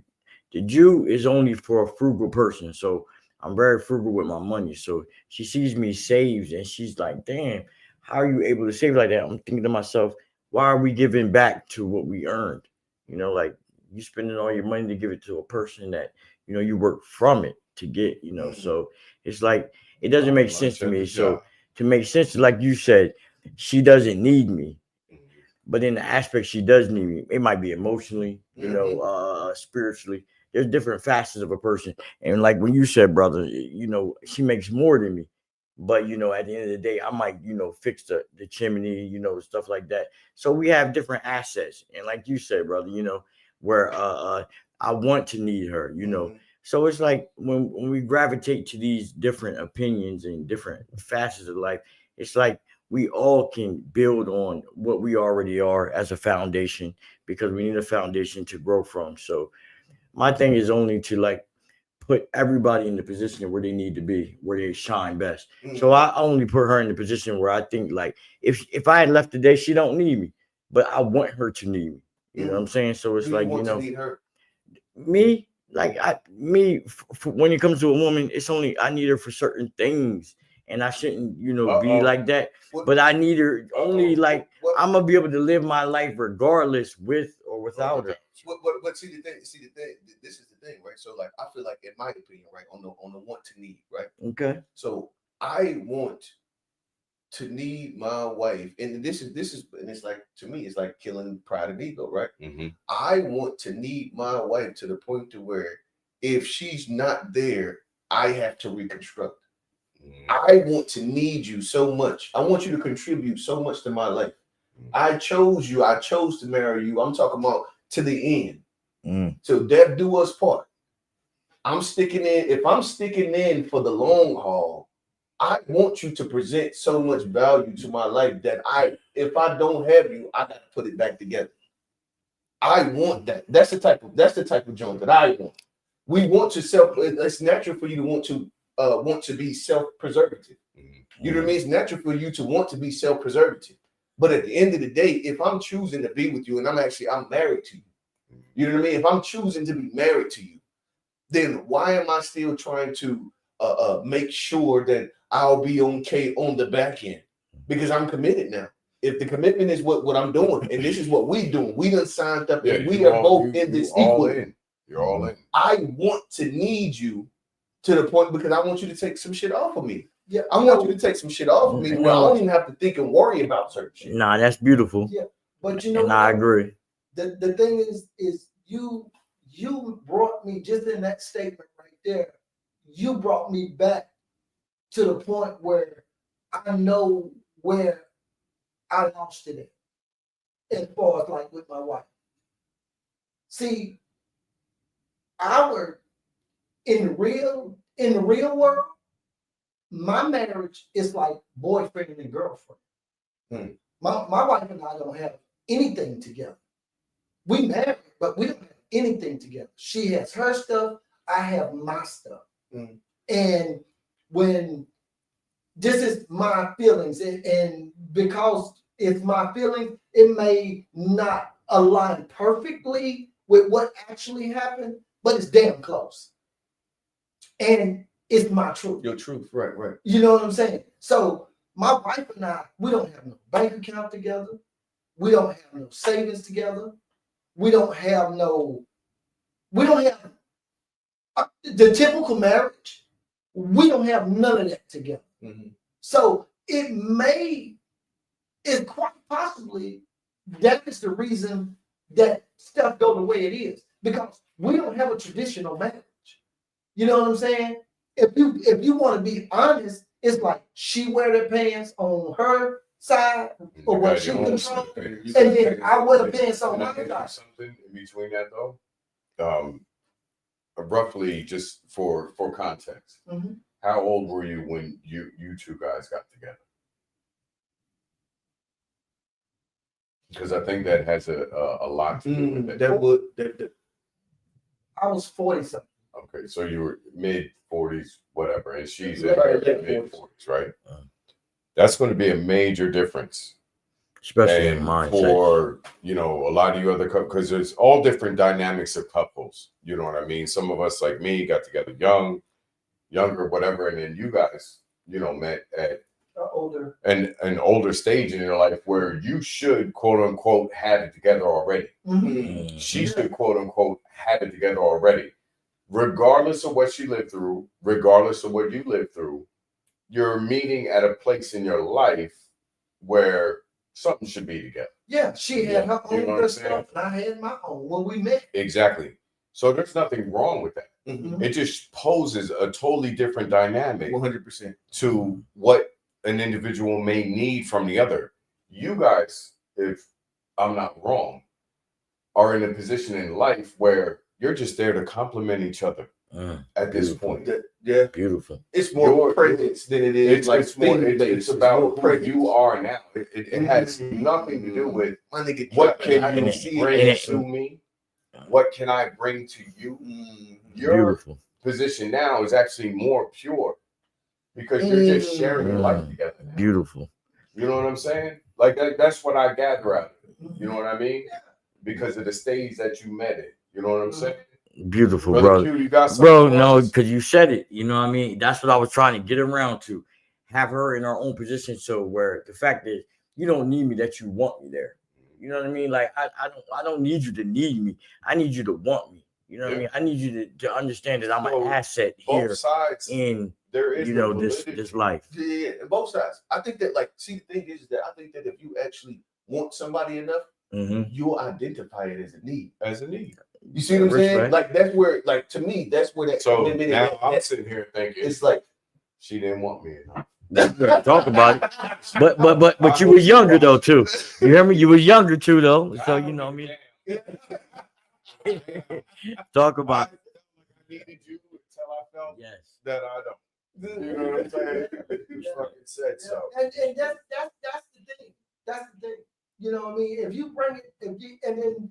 the Jew is only for a frugal person. So I'm very frugal with my money. So she sees me saved and she's like, damn, how are you able to save like that? I'm thinking to myself, why are we giving back to what we earned? You know, like you spending all your money to give it to a person that, you know, you work from it to get, you know. So it's like, it doesn't make sense to me. So to make sense, like you said, she doesn't need me, but in the aspect she does need me, it might be emotionally, you know, spiritually. There's different facets of a person. And like when you said, brother, you know, she makes more than me. But, you know, at the end of the day, I might, you know, fix the chimney, you know, stuff like that. So we have different assets. And like you said, brother, you know, where I want to need her, you know. So it's like when we gravitate to these different opinions and different facets of life, it's like we all can build on what we already are as a foundation because we need a foundation to grow from. So my thing is only to like put everybody in the position where they need to be, where they shine best. So I only put her in the position where I think like if I had left today, she don't need me, but I want her to need me. You know what I'm saying? So it's like, you know, me, like when it comes to a woman, it's only I need her for certain things. And I shouldn't, you know, be like that. But I need her only like I'm gonna be able to live my life regardless with or without her. But see the thing. This is the thing, right? So like I feel like, in my opinion, right, on the want to need, right? Okay. So I want to need my wife, and this is, and it's like to me, it's like killing pride and ego, right? I want to need my wife to the point to where if she's not there, I have to reconstruct. I want to need you so much. I want you to contribute so much to my life. I chose you. I chose to marry you. I'm talking about to the end. So death do us part. I'm sticking in. If I'm sticking in for the long haul, I want you to present so much value to my life that if I don't have you, I got to put it back together. I want that. That's the type of joint that I want. We want to it's natural for you to want to be self-preservative. You know what I mean? It's natural for you to want to be self-preservative. But at the end of the day, if I'm choosing to be with you and I'm married to you, you know what I mean? If I'm choosing to be married to you, then why am I still trying to make sure that I'll be okay on the back end because I'm committed now. If the commitment is what I'm doing, and this is what we doing, we done signed up, and we are both in this equally. You're all in. I want to need you to the point because I want you to take some shit off of me. Yeah, I want you to take some shit off of me where I don't even have to think and worry about certain shit. Nah, that's beautiful. Yeah, but you know, and I agree. The thing is you brought me just in that statement right there. You brought me back to the point where I know where I lost it at, as far as like with my wife. See, in the real world, my marriage is like boyfriend and girlfriend. My wife and I don't have anything together. We married, but we don't have anything together. She has her stuff, I have my stuff. And when this is my feelings, and because it's my feelings, it may not align perfectly with what actually happened, but it's damn close. And it's my truth. Your truth, right. You know what I'm saying? So my wife and I, we don't have no bank account together. We don't have no savings together. We don't have the typical marriage. We don't have none of that together. So it's quite possibly that is the reason that stuff go the way it is, because we don't have a traditional marriage. You know what I'm saying? If you want to be honest, it's like she wear the pants on her side or what she controls, and then I wear the pants on my side. Something in between that though. Roughly, just for context, how old were you when you two guys got together? Because I think that has a lot to do with it. I was 40-something. Okay, so you were mid-40s, whatever, and she's in her mid-40s, right? That's going to be a major difference, especially in mindset. For a lot of you other couples, because there's all different dynamics of couples. You know what I mean? Some of us, like me, got together younger, whatever, and then you guys, met at an older stage in your life where you should quote unquote have it together already. She should quote unquote have it together already. Regardless of what she lived through, regardless of what you lived through, you're meeting at a place in your life where something should be together. Yeah, she had her own stuff, and I had my own when we met. Exactly. So there's nothing wrong with that. It just poses a totally different dynamic 100% to what an individual may need from the other. You guys, if I'm not wrong, are in a position in life where you're just there to complement each other at this point. Yeah, beautiful. It's more presence than it is it's about who you are now. It has nothing to do with what can you bring to me. What can I bring to you? Your position now is actually more pure because you're just sharing your life together. Beautiful. You know what I'm saying? Like that's what I gather out of it. You know what I mean? Because of the stage that you met in. You know what I'm saying? Beautiful, bro. No, because you said it. You know what I mean? That's what I was trying to get around to. Have her in her own position, so where the fact is you don't need me, that you want me there. You know what I mean? Like I don't need you to need me. I need you to want me. You know what I mean? I need you to understand that I'm an asset here in this life. Yeah, both sides. I think that the thing is that I think that if you actually want somebody enough, you'll identify it as a need. You see what I'm saying? Right? Like that's where, to me, that's where that. So now I'm sitting here thinking it's like she didn't want me enough. Talk about it, but you were younger though too. You hear me? You were younger too though, so you know me. Talk about it. I needed you until I felt that I don't. You know what I'm saying? You fucking said so. And that's the thing. That's the thing. You know what I mean? If you bring it, and then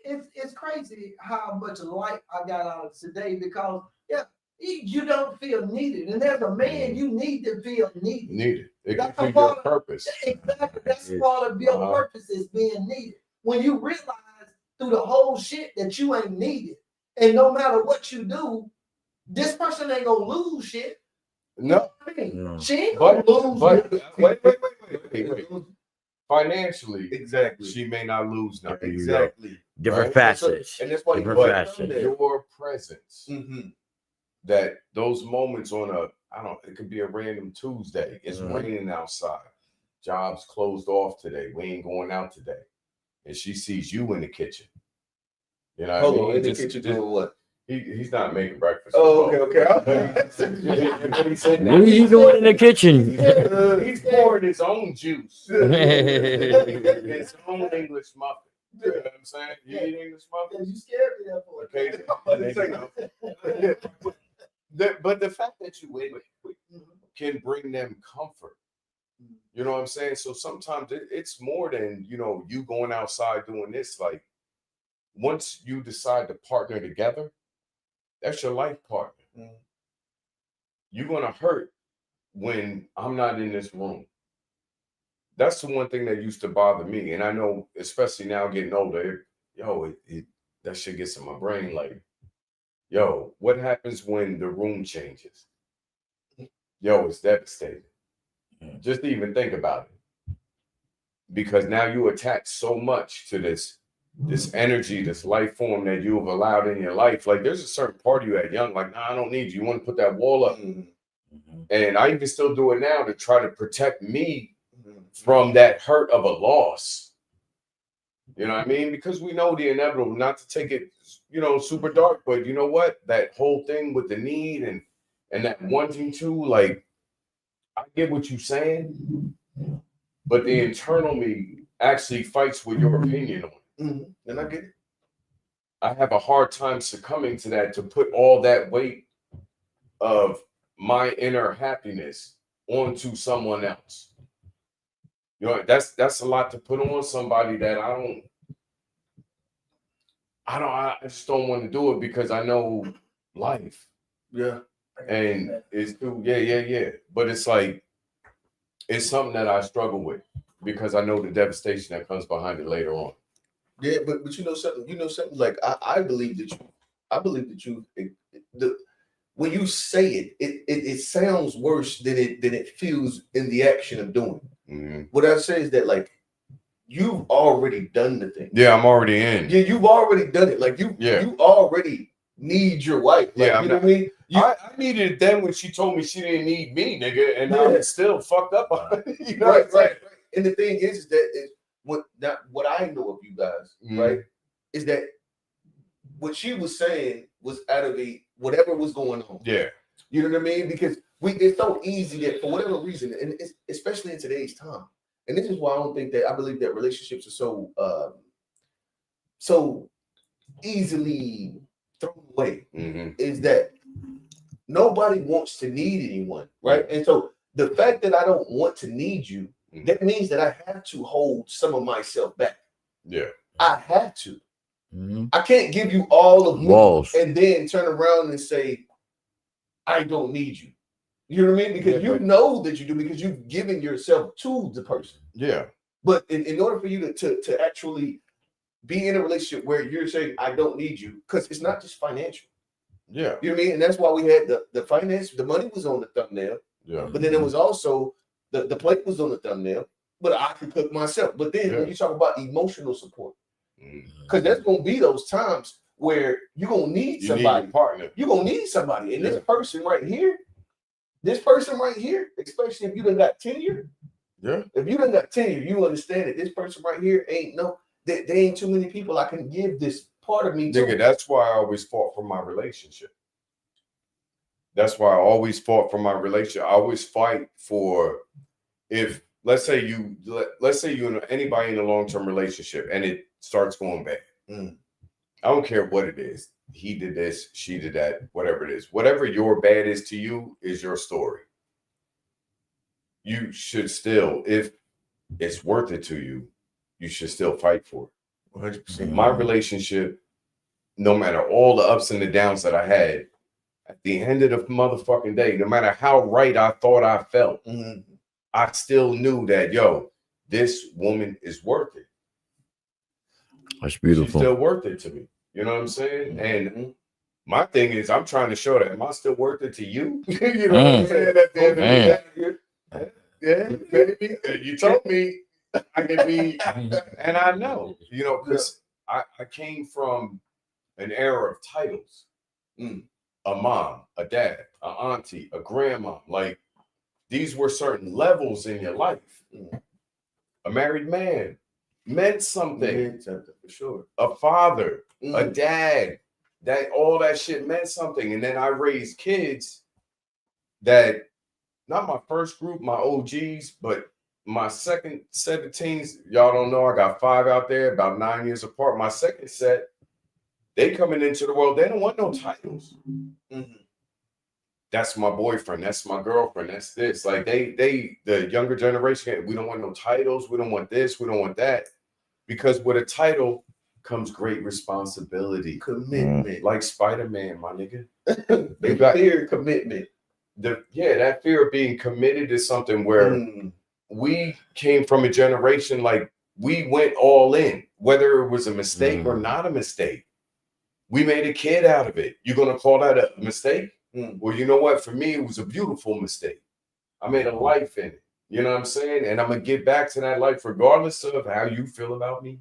it's crazy how much light I got out of today because you don't feel needed, and as a man, you need to feel needed. Needed. It can be your purpose. Exactly. That's part of your purpose is being needed. When you realize through the whole shit that you ain't needed, and no matter what you do, this person ain't gonna lose shit. No, No. She ain't but gonna lose. wait. Financially, Exactly. she may not lose nothing. Exactly. Different Right? facets. And that's why Different you facets. Your presence, Mm-hmm. that those moments on it could be a random Tuesday. It's raining outside. Jobs closed off today. We ain't going out today. And she sees you in the kitchen. You know what I Hold mean? on, in the kitchen doing what? He's not making breakfast. Oh, okay. But he said What are you doing in the kitchen? he's pouring his own juice. His own English muffin. You know what I'm saying? You eat English muffins? You scared me that for But the fact that you win can bring them comfort. You know what I'm saying? So sometimes it's more than, you going outside doing this. Like, once you decide to partner together, that's your life partner. You're going to hurt when I'm not in this room. That's the one thing that used to bother me. And I know, especially now getting older, that shit gets in my brain. Like, what happens when the room changes? It's devastating. Just to even think about it. Because now you attach so much to this energy, this life form that you have allowed in your life. Like, there's a certain part of you at young, like, nah, I don't need you. You want to put that wall up. And I even still do it now to try to protect me from that hurt of a loss. You know what I mean? Because we know the inevitable, not to take it, super dark, but you know what? That whole thing with the need and that wanting to, like, I get what you're saying, but the internal me actually fights with your opinion on it. And I get it. I have a hard time succumbing to that, to put all that weight of my inner happiness onto someone else. That's a lot to put on somebody that I just don't want to do it, because I know life. Yeah. And it's too, yeah. But it's like, it's something that I struggle with, because I know the devastation that comes behind it later on. Yeah, but you know something, like I believe that when you say it sounds worse than it feels in the action of doing it. What I say is that, like, you've already done the thing. Yeah, I'm already in. Yeah, you've already done it. Like, you already need your wife. Like, Yeah, you know what I mean? I needed it then when she told me she didn't need me, nigga, and I'm still fucked up on it. You know right. And the thing is that what I know of you guys, right, is that what she was saying was out of whatever was going on. Yeah. You know what I mean? Because it's so easy that for whatever reason, and it's, especially in today's time, and this is why I believe that relationships are so easily thrown away, is that nobody wants to need anyone, right? And so the fact that I don't want to need you, that means that I have to hold some of myself back. Yeah. I have to. I can't give you all of me and then turn around and say, I don't need you. You know what I mean? Because you know that you do, because you've given yourself to the person. Yeah. But in order for you to actually be in a relationship where you're saying, I don't need you, because it's not just financial. Yeah. You know what I mean? And that's why we had the finance, the money was on the thumbnail. Yeah. But then it was also the plate was on the thumbnail, but I could cook myself. But then when you talk about emotional support, because there's gonna be those times where you're gonna need somebody. Partner. You're gonna need somebody. And this person right here, especially if you done got tenure. Yeah. If you done got tenure, you understand that this person right here there ain't too many people I can give this part of me to. Nigga, that's why I always fought for my relationship. That's why I always fought for my relationship. I always fight for, if let's say you and anybody in a long-term relationship and it starts going bad. I don't care what it is. He did this, she did that, whatever it is. Whatever your bad is to you is your story. You should still, if it's worth it to you, you should still fight for it. 100%. My relationship, no matter all the ups and the downs that I had, at the end of the motherfucking day, no matter how right I thought I felt, I still knew that, this woman is worth it. That's beautiful. She's still worth it to me. You know what I'm saying? And My thing is, I'm trying to show that. Am I still worth it to you? You know what I'm saying? At the end of the day, yeah, baby. You told me I can be, and I know, you know, because I came from an era of titles. A mom, a dad, a auntie, a grandma. Like, these were certain levels in your life. A married man meant something. For sure. A father, a dad, that all that shit meant something. And then I raised kids that, not my first group, my OGs, but my second set of teens. Y'all don't know, I got 5 out there, about 9 years apart. My second set, they coming into the world, they don't want no titles. That's my boyfriend, that's my girlfriend, that's this. Like, the younger generation, we don't want no titles, we don't want this, we don't want that. Because with a title comes great responsibility, commitment. Like Spider-Man, my nigga. They fear commitment. That fear of being committed is something where we came from a generation, like, we went all in, whether it was a mistake or not a mistake. We made a kid out of it. You're gonna call that a mistake? Well, you know what? For me, it was a beautiful mistake. I made a life in it. You know what I'm saying? And I'm gonna get back to that life regardless of how you feel about me.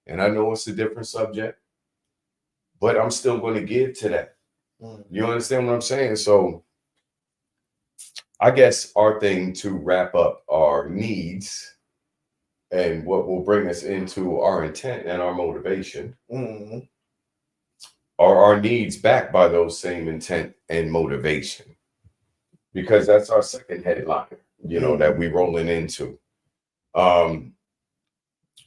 And I know it's a different subject, but I'm still gonna give to that. You understand what I'm saying? So I guess our thing to wrap up our needs and what will bring us into our intent and our motivation are our needs backed by those same intent and motivation, because that's our second headline, you know, that we rolling into,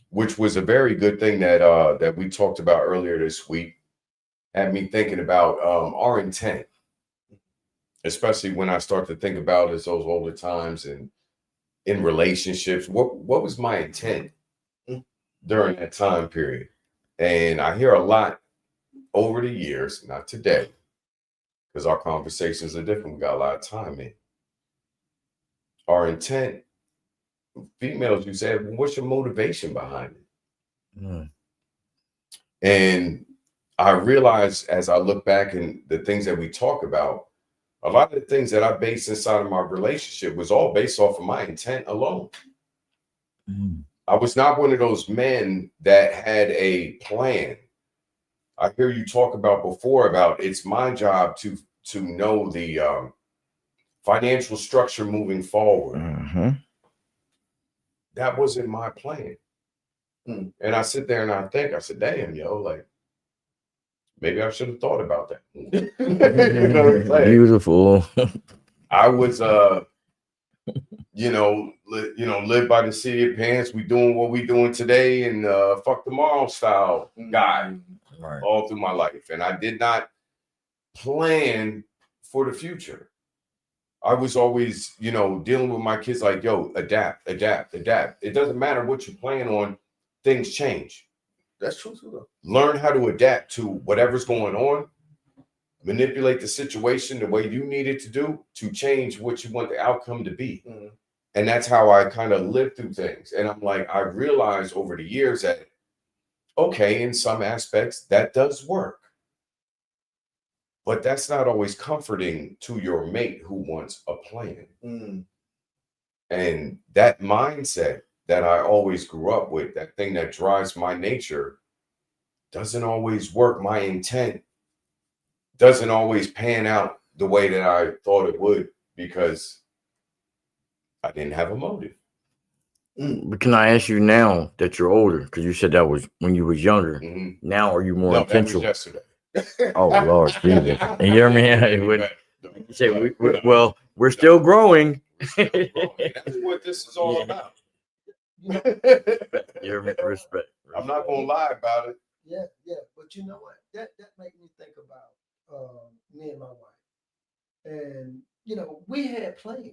which was a very good thing that we talked about earlier this week. Had me thinking about our intent, especially when I start to think about those older times and in relationships. What was my intent during that time period? And I hear a lot over the years, not today, because our conversations are different. We got a lot of time in. Our intent, females, you said, what's your motivation behind it? And I realized as I look back and the things that we talk about, a lot of the things that I based inside of my relationship was all based off of my intent alone. I was not one of those men that had a plan. I hear you talk about before about it's my job to know the financial structure moving forward. That wasn't my plan. And I sit there and I think, I said, damn, yo, like, maybe I should have thought about that. You know what I'm saying? Beautiful. I was, live by the seat of pants. We doing what we doing today and fuck tomorrow style guy all through my life. And I did not plan for the future. I was always, dealing with my kids like, yo, adapt. It doesn't matter what you plan on, things change. That's true too, though. Learn how to adapt to whatever's going on. Manipulate the situation the way you need it to do to change what you want the outcome to be. And that's how I kind of live through things. And I'm like, I realized over the years that, okay, in some aspects, that does work. But that's not always comforting to your mate who wants a plan. And that mindset that I always grew up with, that thing that drives my nature, doesn't always work. My intent doesn't always pan out the way that I thought it would because I didn't have a motive. But can I ask you now that you're older, because you said that was when you was younger. Now are you more intentional? That was yesterday. Oh Lord, Jesus. And you hear me? You say we're still growing. That's what this is all about. Respect. I'm not gonna lie about it. Yeah. But you know what? That made me think about me and my wife. And we had plans.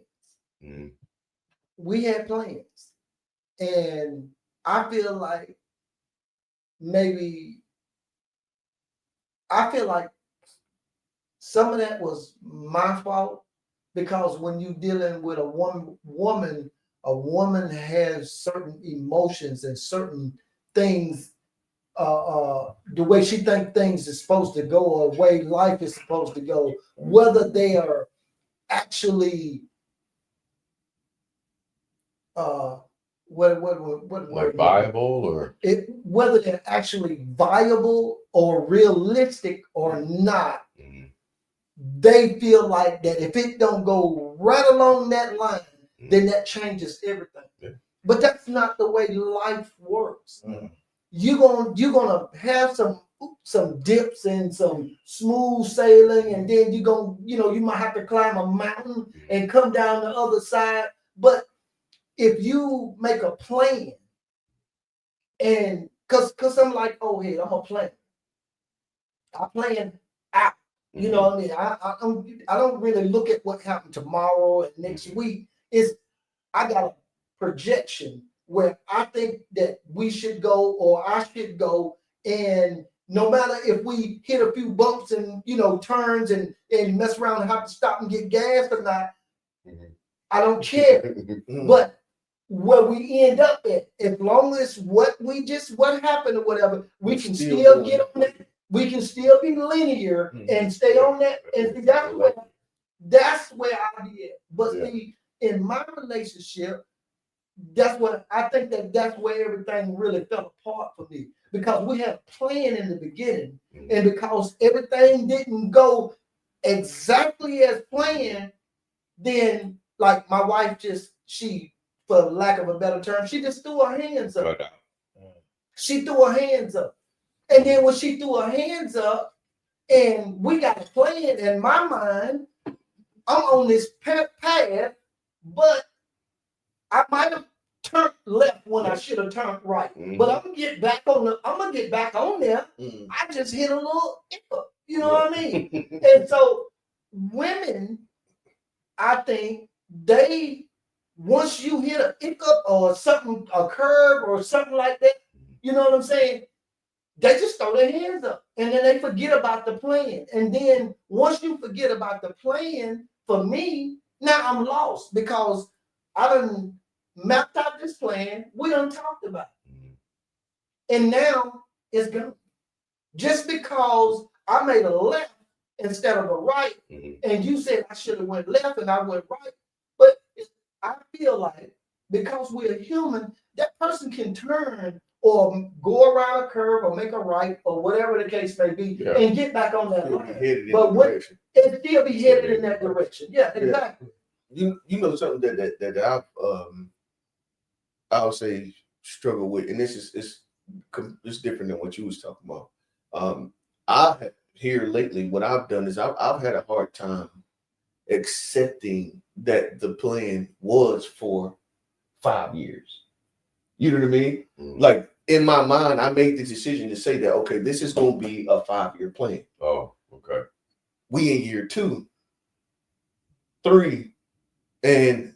We had plans. And I feel like some of that was my fault, because when you're dealing with a woman has certain emotions and certain things the way she think things is supposed to go, or the way life is supposed to go, whether they are actually what Like viable or whether they're actually viable or realistic or not. They feel like that if it don't go right along that line, then that changes everything. Yeah. But that's not the way life works. You're gonna have some dips and some smooth sailing, and then you might have to climb a mountain and come down the other side. But if you make a plan, and cause I'm like, oh hey, I'm a plan. I plan out. You know what I mean? I don't really look at what happened tomorrow and next week. I got a projection where I think that we should go or I should go, and no matter if we hit a few bumps and turns and mess around and have to stop and get gas or not, I don't care. But where we end up at, as long as what happened or whatever, we can still get on that. We can still be linear and stay on that. And see, that's where I be at. But see, in my relationship, that's what I think that's where everything really fell apart for me, because we had a plan in the beginning, and because everything didn't go exactly as planned, then like my wife she, for lack of a better term, she just threw her hands up. She threw her hands up. And then when she threw her hands up and we got a plan in my mind, I'm on this path, but I might have turned left when I should have turned right. But I'm gonna get back on there. I just hit a little hiccup. You know what I mean? And so women, I think once you hit a hiccup or something, a curve or something like that, you know what I'm saying? They just throw their hands up and then they forget about the plan. And then once you forget about the plan, for me, now I'm lost because I done mapped out this plan. We done talked about it. And now it's gone. Just because I made a left instead of a right, and you said I should have went left and I went right. But I feel like because we're human, that person can turn or go around a curve or make a right or whatever the case may be and get back on that line. But it still be headed in that direction. Yeah, exactly. You know something that I'll say struggle with, and this is it's different than what you was talking about. I here lately, what I've done is I've had a hard time accepting that the plan was for 5 years. You know what I mean? Like in my mind, I made the decision to say that, okay, this is going to be a 5-year plan. Oh, okay. We in year 2, 3, and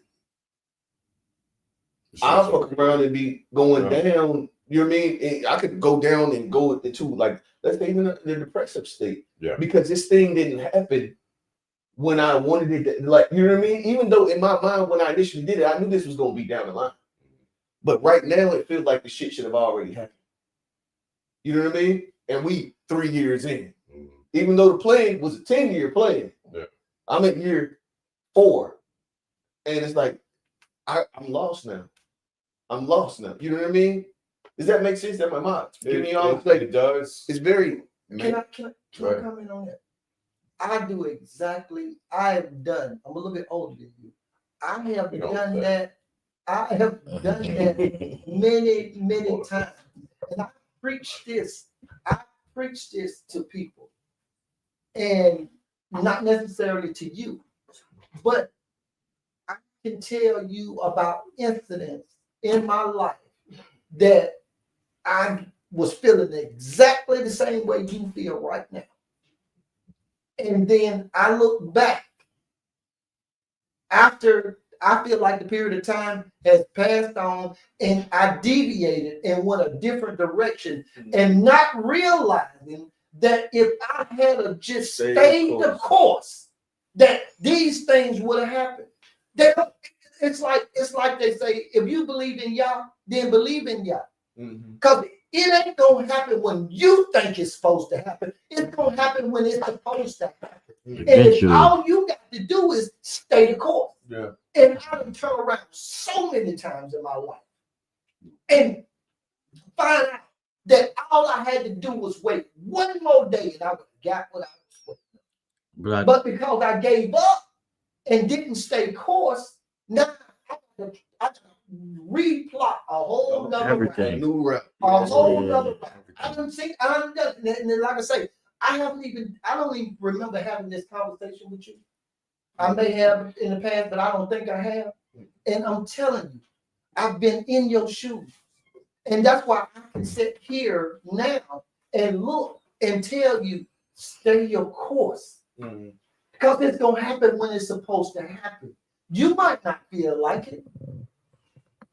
I'll fuck around and be going down. You know what I mean? I could go down and go into, like, let's say even in a depressive state. Yeah. Because this thing didn't happen when I wanted it to, like, you know what I mean? Even though in my mind, when I initially did it, I knew this was going to be down the line. But right now, it feels like the shit should have already happened. You know what I mean? And we 3 years in. Even though the plan was a 10-year plan. Yeah. I'm at year 4. And it's like, I'm lost now. I'm lost now. You know what I mean? Does that make sense? That my mind? It does. It's very. Can I comment on that? I do exactly. I have done. I'm a little bit older than you. I have done that. I have done that many, many times, and I preach this. I preach this to people, and not necessarily to you, but I can tell you about incidents in my life that I was feeling exactly the same way you feel right now. And then I look back after I feel like the period of time has passed on and I deviated and went a different direction and not realizing that if I had just stayed the course, that these things would have happened. It's like they say, if you believe in Yah, then believe in Yah. Because It ain't gonna happen when you think it's supposed to happen. It's gonna happen when it's supposed to happen. And if all you got to do is stay the course. Yeah. And I done turned around so many times in my life and find out that all I had to do was wait one more day and I would have got what I was waiting. But because I gave up and didn't stay course, now I got to replot a whole nother Everything. New route. a whole nother route. I don't think and like I say, I don't even remember having this conversation with you. I may have in the past, but I don't think I have. And I'm telling you, I've been in your shoes. And that's why I can sit here now and look and tell you, stay your course. Because it's going to happen when it's supposed to happen. You might not feel like it.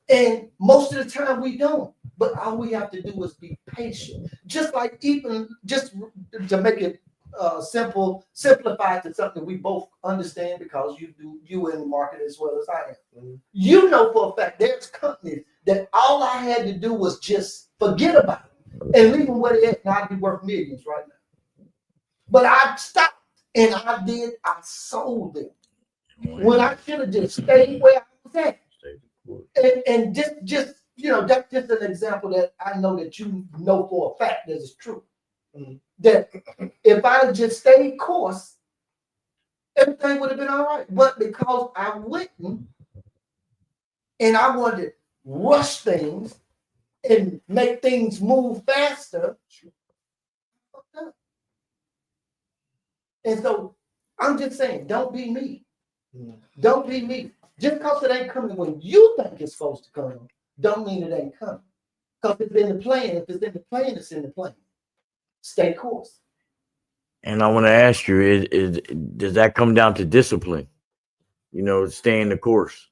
And most of the time we don't. But all we have to do is be patient. Just like even, just to make it simplified to something we both understand because you in the market as well as I am. You know for a fact there's companies that all I had to do was just forget about them and leave them where they're at and I'd be worth millions right now. But I stopped and I sold them. When I should have just stayed where I was at. And just that's just an example that I know that you know for a fact that is true. That if I just stayed course, everything would have been all right. But because I wouldn't, and I wanted to rush things and make things move faster, and so I'm just saying, don't be me. Don't be me. Just because it ain't coming when you think it's supposed to come, don't mean it ain't coming. Because it's in the plan. If it's in the plan, it's in the plan. Stay course. And I want to ask you, does that come down to discipline? Staying the course.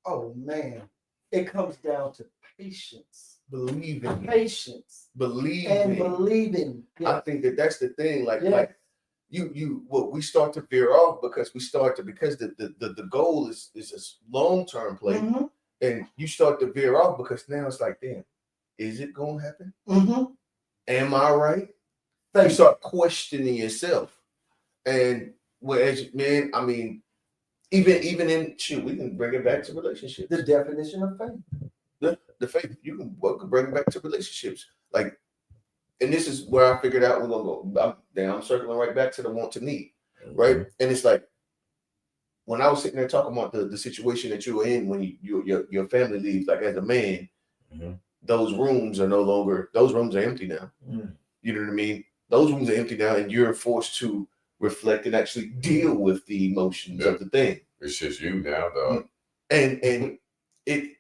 Oh man, it comes down to patience. Believing. Patience. Believing. Yes. I think that's the thing. Like we start to veer off because the goal is a long-term play. And you start to veer off because now it's like, damn, is it gonna happen? Am I right? You start questioning yourself. And man, I mean, even in we can bring it back to relationships. The definition of faith. The faith, you can bring it back to relationships. Like, and this is where I figured out we're gonna go. I'm circling right back to the want to need, right? And it's like when I was sitting there talking about the situation that you were in when your family leaves, like as a man, those rooms are empty now. You know what I mean? Those rooms are empty now, and you're forced to reflect and actually deal with the emotions of the thing. It's just you now, dog. And it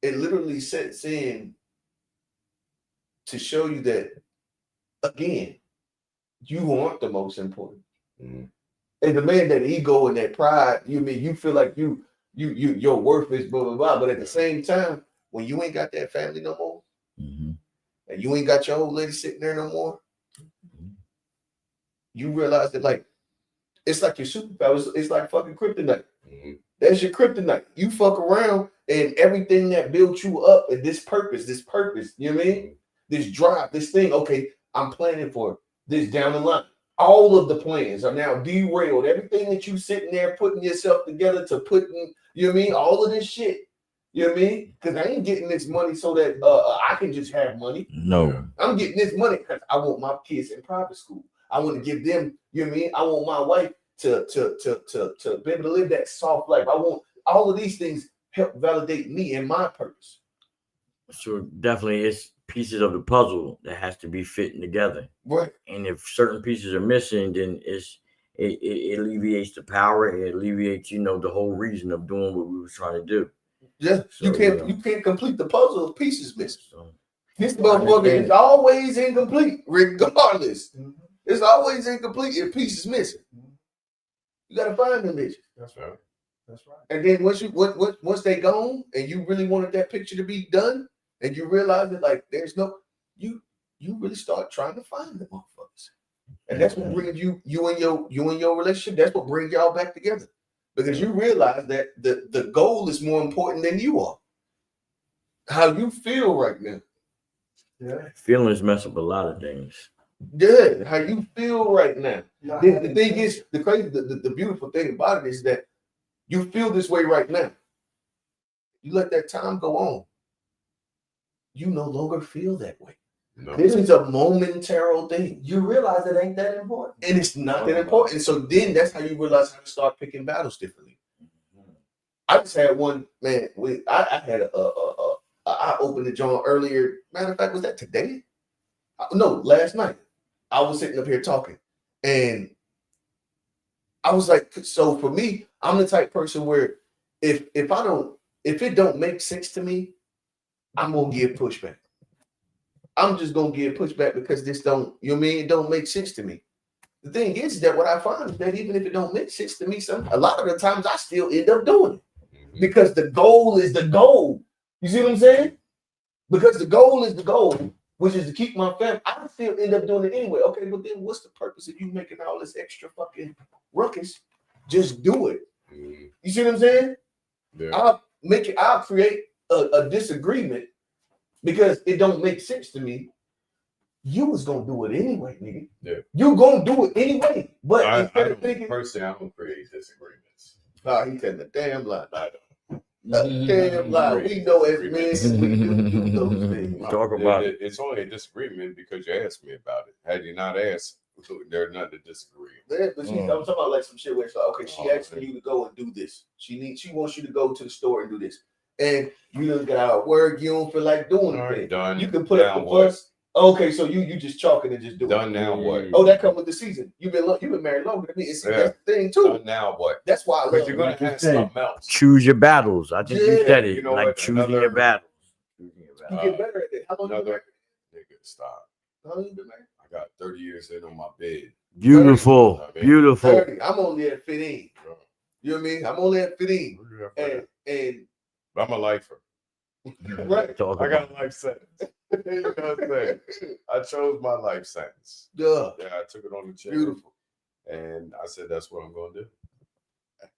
literally sets in to show you that, again, you aren't the most important. And the man, that ego and that pride, you feel like your worth is blah blah blah. But at the same time, when you ain't got that family no more, and you ain't got your old lady sitting there no more, you realize that like it's like your superpower. It's like fucking kryptonite. That's your kryptonite. You fuck around and everything that built you up and this purpose, you know what I mean? This drive, this thing, okay, I'm planning for this down the line. All of the plans are now derailed. Everything that you sitting there putting yourself together to put in, you know what I mean? All of this shit, you know what I mean? Because I ain't getting this money so that I can just have money. No. I'm getting this money because I want my kids in private school. I want to give them, you know what I mean? I want my wife to be able to live that soft life. I want all of these things help validate me and my purpose. So definitely it's pieces of the puzzle that has to be fitting together. Right. And if certain pieces are missing, then it alleviates the power, it alleviates, the whole reason of doing what we were trying to do. Yeah, So, you can't complete the puzzle if pieces missing. So, this motherfucker is always incomplete, regardless. It's always incomplete if pieces missing. You gotta find them bitches. That's right. That's right. And then once they gone and you really wanted that picture to be done, and you realize that like there's no you really start trying to find the motherfuckers. And that's what brings you and your relationship, that's what brings y'all back together. Because you realize that the goal is more important than you are. How you feel right now Yeah. Feelings mess up a lot of things. Yeah, how you feel right now. Not The having thing sex. is, the beautiful thing about it is that you feel this way right now. You let that time go on. You no longer feel that way. No. This is a momentary thing. You realize it ain't that important. And it's not that important. So then that's how you realize how to start picking battles differently. I just had one, man. I had I opened the joint earlier. Matter of fact, was that today? No, last night. I was sitting up here talking, and I was like, so for me, I'm the type person where if it don't make sense to me, I'm gonna give pushback. I'm just gonna give pushback because this don't, you know what I mean? It don't make sense to me. The thing is that what I find is that even if it don't make sense to me, a lot of the times I still end up doing it because the goal is the goal. You see what I'm saying? Because the goal is the goal, which is to keep my family. I still end up doing it anyway. Okay, but then what's the purpose of you making all this extra fucking ruckus? Just do it. You see what I'm saying? Yeah. I'll create a disagreement because it don't make sense to me. You was gonna do it anyway, nigga. Yeah. You gonna do it anyway. But I instead of don't, thinking, personally, I don't create disagreements. nah, he telling a damn lie. I don't. A damn lie. We know as men, we do those things. Talk about it. It's only a disagreement because you asked me about it. Had you not asked, there's nothing to disagree. Yeah, but I'm talking about like some shit where it's like, okay, she asking you to go and do this. She wants you to go to the store and do this. And you done got out of work, you don't feel like doing anything. Done. You can put up the fuss. Okay, so you just chalking and just do Done it. now what? Oh, that come with the season. You've been married longer than me. It's that's the thing too. Done now what? That's why I But love you're gonna Like you have said, something else. Choose your battles. I think you Yeah, said it. you know like what? choosing your battles. Choosing your you battles. get better at it. How long you been married? Nigga, stop. How long you been married? I got 30 years in on my bed. Beautiful. 30. Beautiful. 30. I'm only at 15. You know what I mean? I'm only at 15. And I'm a lifer. right. Talk I about got a life sentence. You know what I'm saying? I chose my life sentence. Yeah. Yeah, I took it on the chin. Beautiful. And I said, that's what I'm going to do.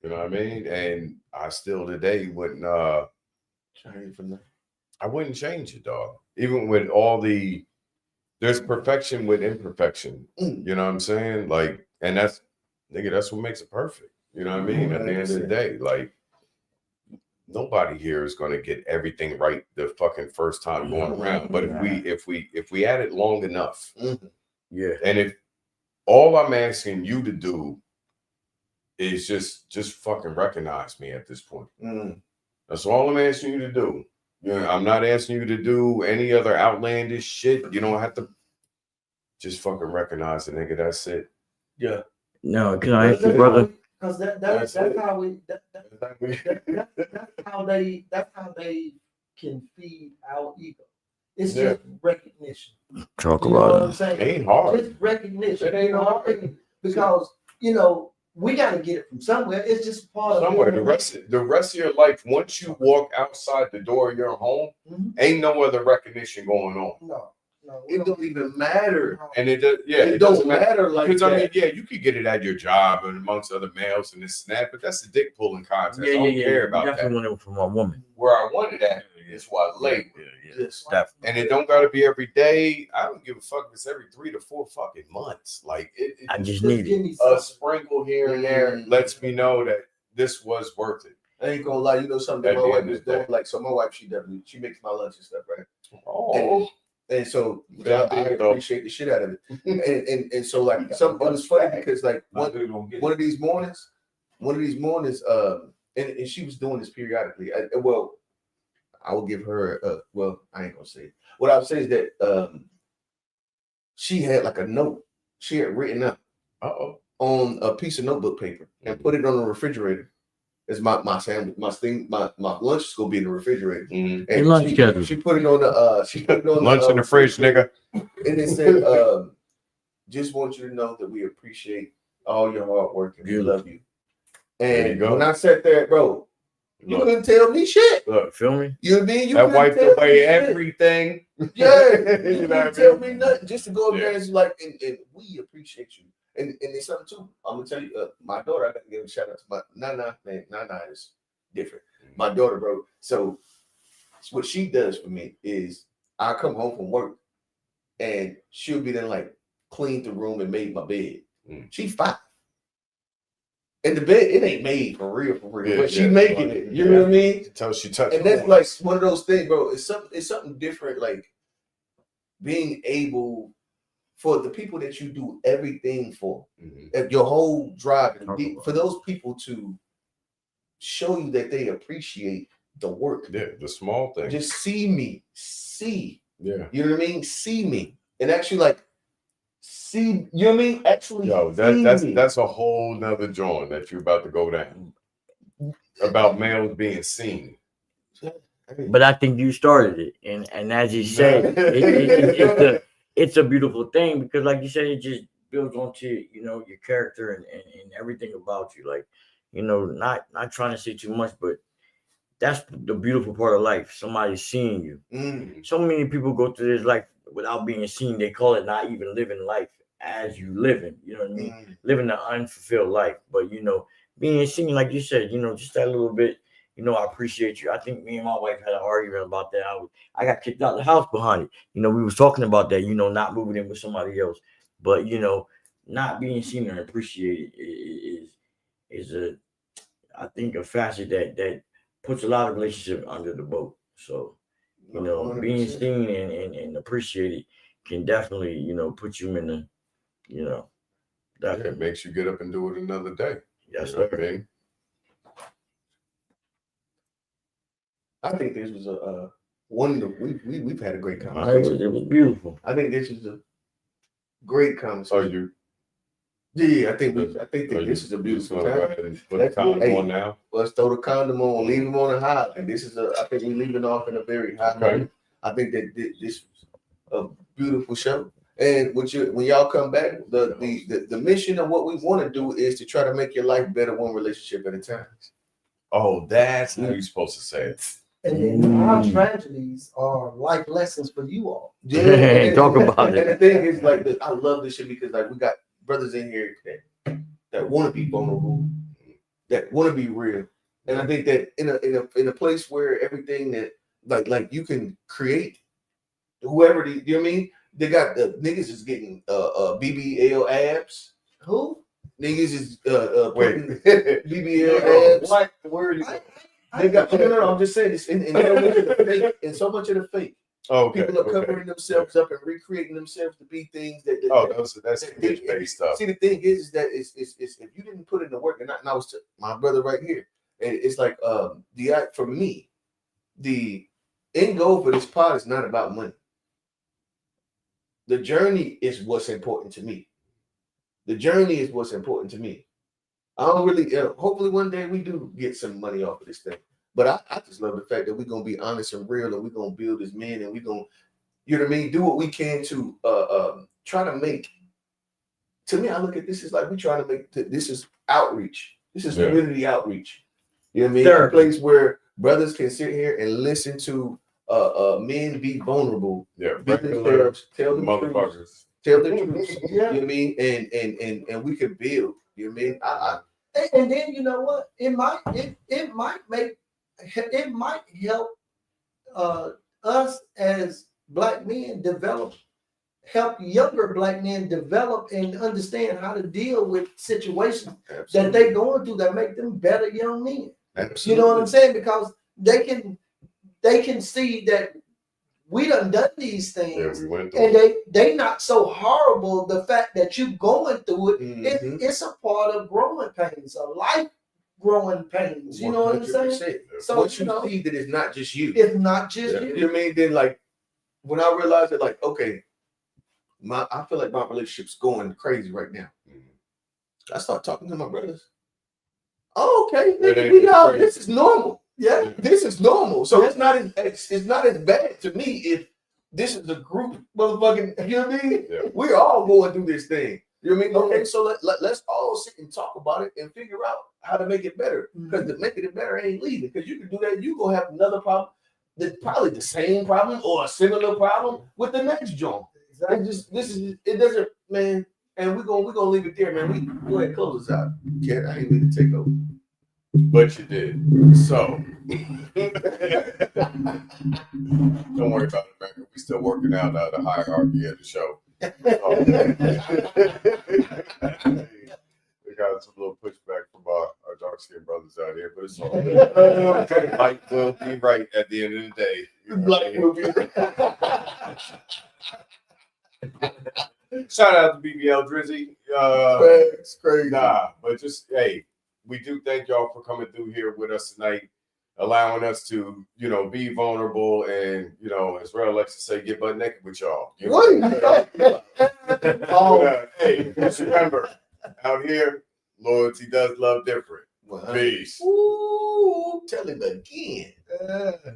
You know what I mean? And I still today wouldn't, Change from that. I wouldn't change it, dog. Even with all there's perfection with imperfection. You know what I'm saying? Like, and that's what makes it perfect. You know what I mean? At the end of the day, like, nobody here is going to get everything right the fucking first time going around. But if we add it long enough, yeah. and if all I'm asking you to do is just fucking recognize me at this point. That's all I'm asking you to do. You know, I'm not asking you to do any other outlandish shit. You don't have to just fucking recognize the nigga. That's it. Yeah. No, can I ask you, brother? Because that's how we that's how they can feed our ego. It's just recognition. Talk You know what about I'm it. saying? It ain't hard. Just recognition. It ain't You know what I hard. mean? Because we got to get it from somewhere. It's just part Somewhere. of The rest of your life, once you walk outside the door of your home, ain't no other recognition going on. No, It don't even matter. And it does, It don't matter like because that. I mean, yeah, you could get it at your job and amongst other males and this and that, but that's the dick pulling contest. I don't care about that. Definitely want it from a woman. Where I wanted that is what late. Yes. And it don't gotta be every day. I don't give a fuck if it's every 3 to 4 fucking months. Like I just Just need give it. me a something. sprinkle here and there lets me know that this was worth it. I ain't gonna lie, you know something At that the my wife end was of the day. doing? Like, so my wife, she makes my lunch and stuff, right? Oh, And so Yeah, I appreciate the shit out of it. And so like it was funny because like one of these mornings, and she was doing this periodically. I will give her I ain't gonna say it. What I would say is that she had like a note she had written up on a piece of notebook paper and put it on the refrigerator. It's my sandwich, my lunch is gonna be in the refrigerator. Mm-hmm. Your lunch schedule. She put it on the Lunch in the fridge, nigga. And it said, just want you to know that we appreciate all your hard work and we love you. There you And go. when I sat there, bro, you couldn't tell me shit. Look, Feel me? You know what I mean? You that couldn't wiped tell me away shit. everything. Yeah, You you know couldn't what I tell mean? me nothing. Just to go up Yeah. there and like, and we appreciate you. And there's something too. I'm gonna tell you, my daughter. I gotta give a shout out to my Nana. Man, Nana is different. My daughter, bro. So what she does for me is I come home from work and she'll be then like cleaned the room and made my bed. She's 5. And the bed, it ain't made for real, but she making it. You know what I mean? Until she touched. And that's like one of those things, bro. It's something different, like being able for the people that you do everything for, your whole drive, and for those people to show you that they appreciate the work. Yeah, the small things. Just see me. Yeah. You know what I mean? See me. And actually like see, you know what I mean? Actually, yo, that's a whole nother joint that you're about to go down about males being seen. But I think you started it, and as you said, it's a beautiful thing because, like you said, it just builds onto your character and everything about you. Like not trying to say too much, but that's the beautiful part of life. Somebody's seeing you. So many people go through this life without being seen. They call it not even living life as you living. You know what I mean? Living an unfulfilled life. But being seen, like you said, just that little bit. I appreciate you. I think me and my wife had an argument about that. I got kicked out of the house behind it. We was talking about that. Not moving in with somebody else, but not being seen and appreciated is I think a facet that puts a lot of relationships under the boat. So, being seen and appreciated can definitely, put you in the, it makes you get up and do it another day. Yes, You know sir. what I mean? I think this was a wonderful. We've had a great conversation. It was beautiful. I think this was a great conversation. Yeah, I think this is a beautiful time. Put the condom on now. Let's throw the condom on, leave them on a high. Like I think we're leaving off in a very high note. I think that this was a beautiful show. And when y'all come back, the mission of what we want to do is to try to make your life better one relationship at a time. Oh, that's how you're supposed to say it. And then our tragedies are life lessons for you all. Yeah, Talk about it. And the thing is, like, I love this shit because, like, we got brothers in here that want to be vulnerable, that want to be real, and I think that in a place where everything that like you can create whoever you know what I mean. They got the niggas is getting BBL abs. Who niggas is putting BBL abs? What? Where are you? They got no. I'm just saying this, and so much of the fake. Oh, people are covering themselves up and recreating themselves to be things that's image-based stuff. See, the thing is that it's if you didn't put in the work, and I was my brother right here, and it's like for me, the end goal for this pod is not about money. The journey is what's important to me. The journey is what's important to me. I don't really. Hopefully, one day we do get some money off of this thing. But I just love the fact that we're gonna be honest and real, and we're gonna build as men, and we're gonna, you know what I mean, do what we can to try to make. To me, I look at this as like we trying to make. This is outreach. This is community outreach. You know what I mean? A place where brothers can sit here and listen to men be vulnerable. Yeah, tell the motherfuckers. Tell the truth. You know what I mean? And we can build. You know what I mean? And then you know what? It might help us as black men help younger black men develop and understand how to deal with situations that they going through that make them better young men. Absolutely. You know what I'm saying? Because they can see that we done these things, and they not so horrible. The fact that you going through it, it's a part of growing pains, a life growing pains. You know what I'm saying? So once you see that it's not just you, it's not just you. You know what I mean? Then like when I realized that, like, okay, I feel like my relationship's going crazy right now. I start talking to my brothers. Oh, okay, nigga, this is normal. Yeah, this is normal. So it's not as bad to me if this is a group motherfucking, you know what I mean? Yeah. We're all going through this thing. You know what I mean? Okay, so let's all sit and talk about it and figure out how to make it better. Because to make it better ain't leaving. Because you can do that, you're gonna have another problem. That's probably the same problem or a similar problem with the next joint. Exactly. It doesn't, man. And we're gonna leave it there, man. We go ahead and close this out. Quette, I ain't mean to take over. But you did. So don't worry about it, man. We still working out the hierarchy of the show. We got some little pushback from our dark skinned brothers out here, but it's all good. Light will be right at the end of the day. You know what I mean? Shout out to BBL Drizzy. It's crazy. Nah, but just hey, we do thank y'all for coming through here with us tonight, allowing us to, you know, be vulnerable and, you know, as Rell likes to say, get butt naked with y'all. You know what I'm saying? Hey, just remember, out here, loyalty does love different. Well, Peace. Ooh, tell him again.